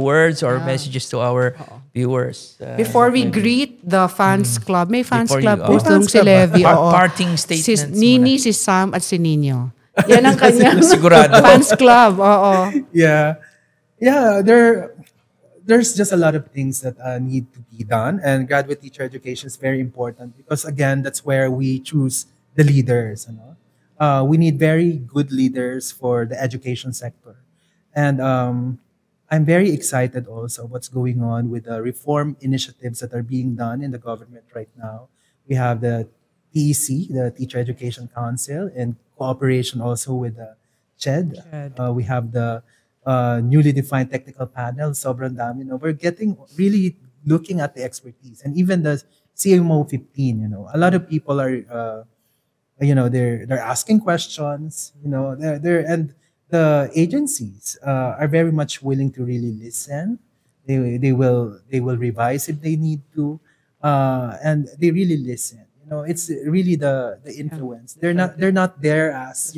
words or messages to our viewers. Before we greet the fans club, may fans Before club you- po May itong fans si club ba? Levy. oo. Parting Si statements Nini, si Sam, at si Nino. Yan ang kanyang Sigurado. fans club. Oo. Yeah, there's just a lot of things that need to be done, and graduate teacher education is very important because again, that's where we choose the leaders. We need very good leaders for the education sector, and I'm very excited also what's going on with the reform initiatives that are being done in the government right now. We have the TEC, the Teacher Education Council, in cooperation also with the CHED. We have the newly defined technical panel, sobrang dami. We're really looking at the expertise, and even the CMO 15. A lot of people are, they're asking questions. And the agencies are very much willing to really listen. They will revise if they need to, and they really listen. It's really the influence. They're not there as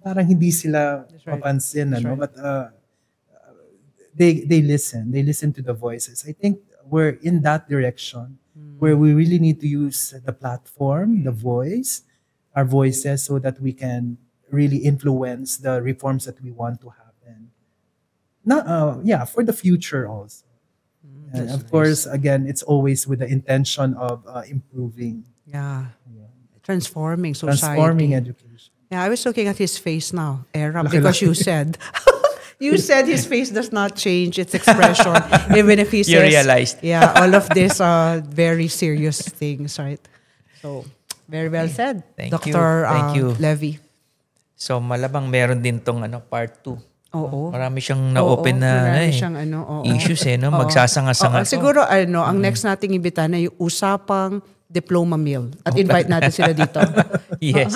parang hindi sila papansin, but they listen. They listen to the voices. I think we're in that direction where we really need to use the platform, our voices, so that we can really influence the reforms that we want to happen. For the future also. And of course, again, it's always with the intention of improving, Transforming society. transforming education. Yeah, I was looking at his face now, Era, because you said his face does not change its expression, even if he says, You realized. yeah, all of these are very serious things, right? So, very well said, Thank you. Dr. Thank you. Levy. So malabang meron din tong part 2. Oo. Marami siyang na-open na marami siyang issues Magsasanga-sanga. Siguro, ang next nating imbitahan na yung usapang diploma meal. At invite natin sila dito. Yes.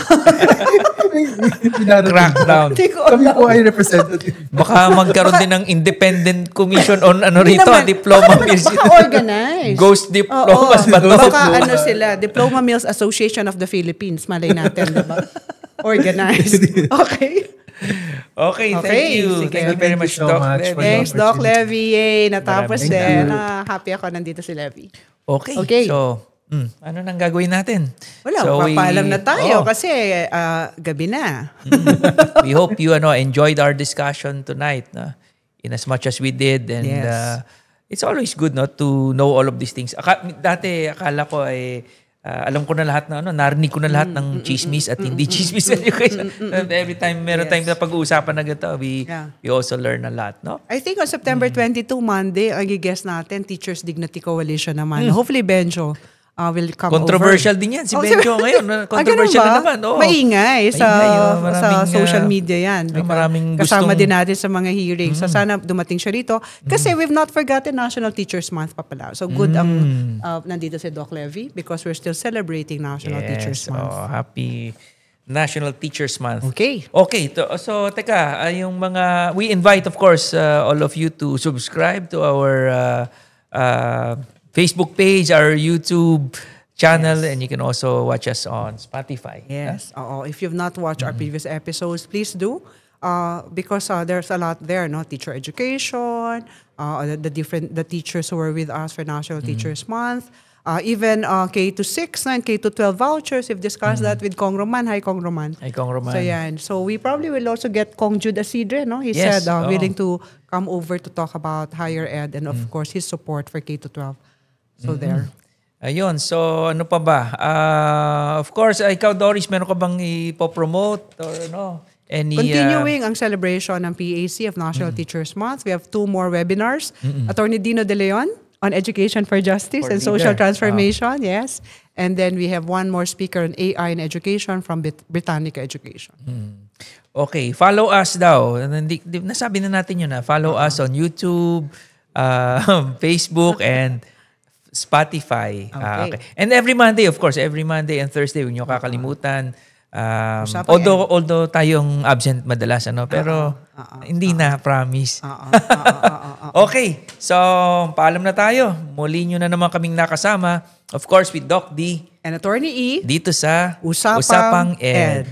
Pinarating. Crackdown. Kami po ay representative. Baka magkaroon din ng independent commission on rito, naman. diploma meals. Baka organize. Ghost diplomas ba to? Baka sila, Diploma Mills Association of the Philippines. Malay natin, diba? Organized. Okay. Okay, thank you. Sige. Thank you very Thank much, you so Doc. much Levy. for the Thanks, Doc Levy. Yay, natapos Maraming din. Happy ako nandito si Levy. Okay. Okay. So, ano nang gagawin natin? Wala, So, papaalam na tayo Oh. kasi gabi na. We hope you enjoyed our discussion tonight, in as much as we did, and Yes. it's always good to know all of these things. Dati akala ko alam ko na lahat narinig ko na lahat ng chismis at hindi chismis education. Every time meron tayong pag-uusapan na ganito, we also learn a lot, no? I think on September 22, Monday, ang i-guess natin, Teachers Dignity Coalition naman. Hopefully, Benjo will come Controversial over. din yan. Si Benjo ngayon. Controversial ganun na ba? naman. Oo. Maingay sa Maraming, social media yan. maraming Kasama gustong- din natin sa mga hearings. So sana dumating siya rito. Kasi we've not forgotten National Teachers Month pa pala. So good ang nandito si Doc Levy because we're still celebrating National Teachers Month. Happy National Teachers Month. Okay. Okay. So, teka, we invite, of course, all of you to subscribe to our Facebook page, our YouTube channel, and you can also watch us on Spotify. Yes. If you've not watched our previous episodes, please do. Because there's a lot there, no? Teacher education, the teachers who were with us for National Teachers Month, even K-6 and K-12 vouchers. We've discussed that with Kong Roman. Hi, Kong Roman. Hi, Kong Roman. So yan. So we probably will also get Kong Jude Asidre, no? He Yes, said willing to come over to talk about higher ed and of course his support for K-12. So there. Ayun. So, ano pa ba? Of course, ikaw, Doris, meron ka bang ipopromote or Any Continuing ang celebration ng PAC of National Teachers Month, we have 2 more webinars. Attorney Dino De Leon on Education for Justice For and Social leader. Transformation, yes. And then we have 1 more speaker on AI in education from Britannica Education. Okay, follow us daw. Nasabi na natin yun na. Follow us on YouTube, Facebook, and Spotify. Okay. And every Monday, of course, every Monday and Thursday, huwag niyo kakalimutan. Usapang Although tayong absent madalas, pero hindi na, promise. Okay, so paalam na tayo. Muli nyo na naman kaming nakasama. Of course, with Doc D. And Attorney E. Dito sa Usapang Ed. Ed.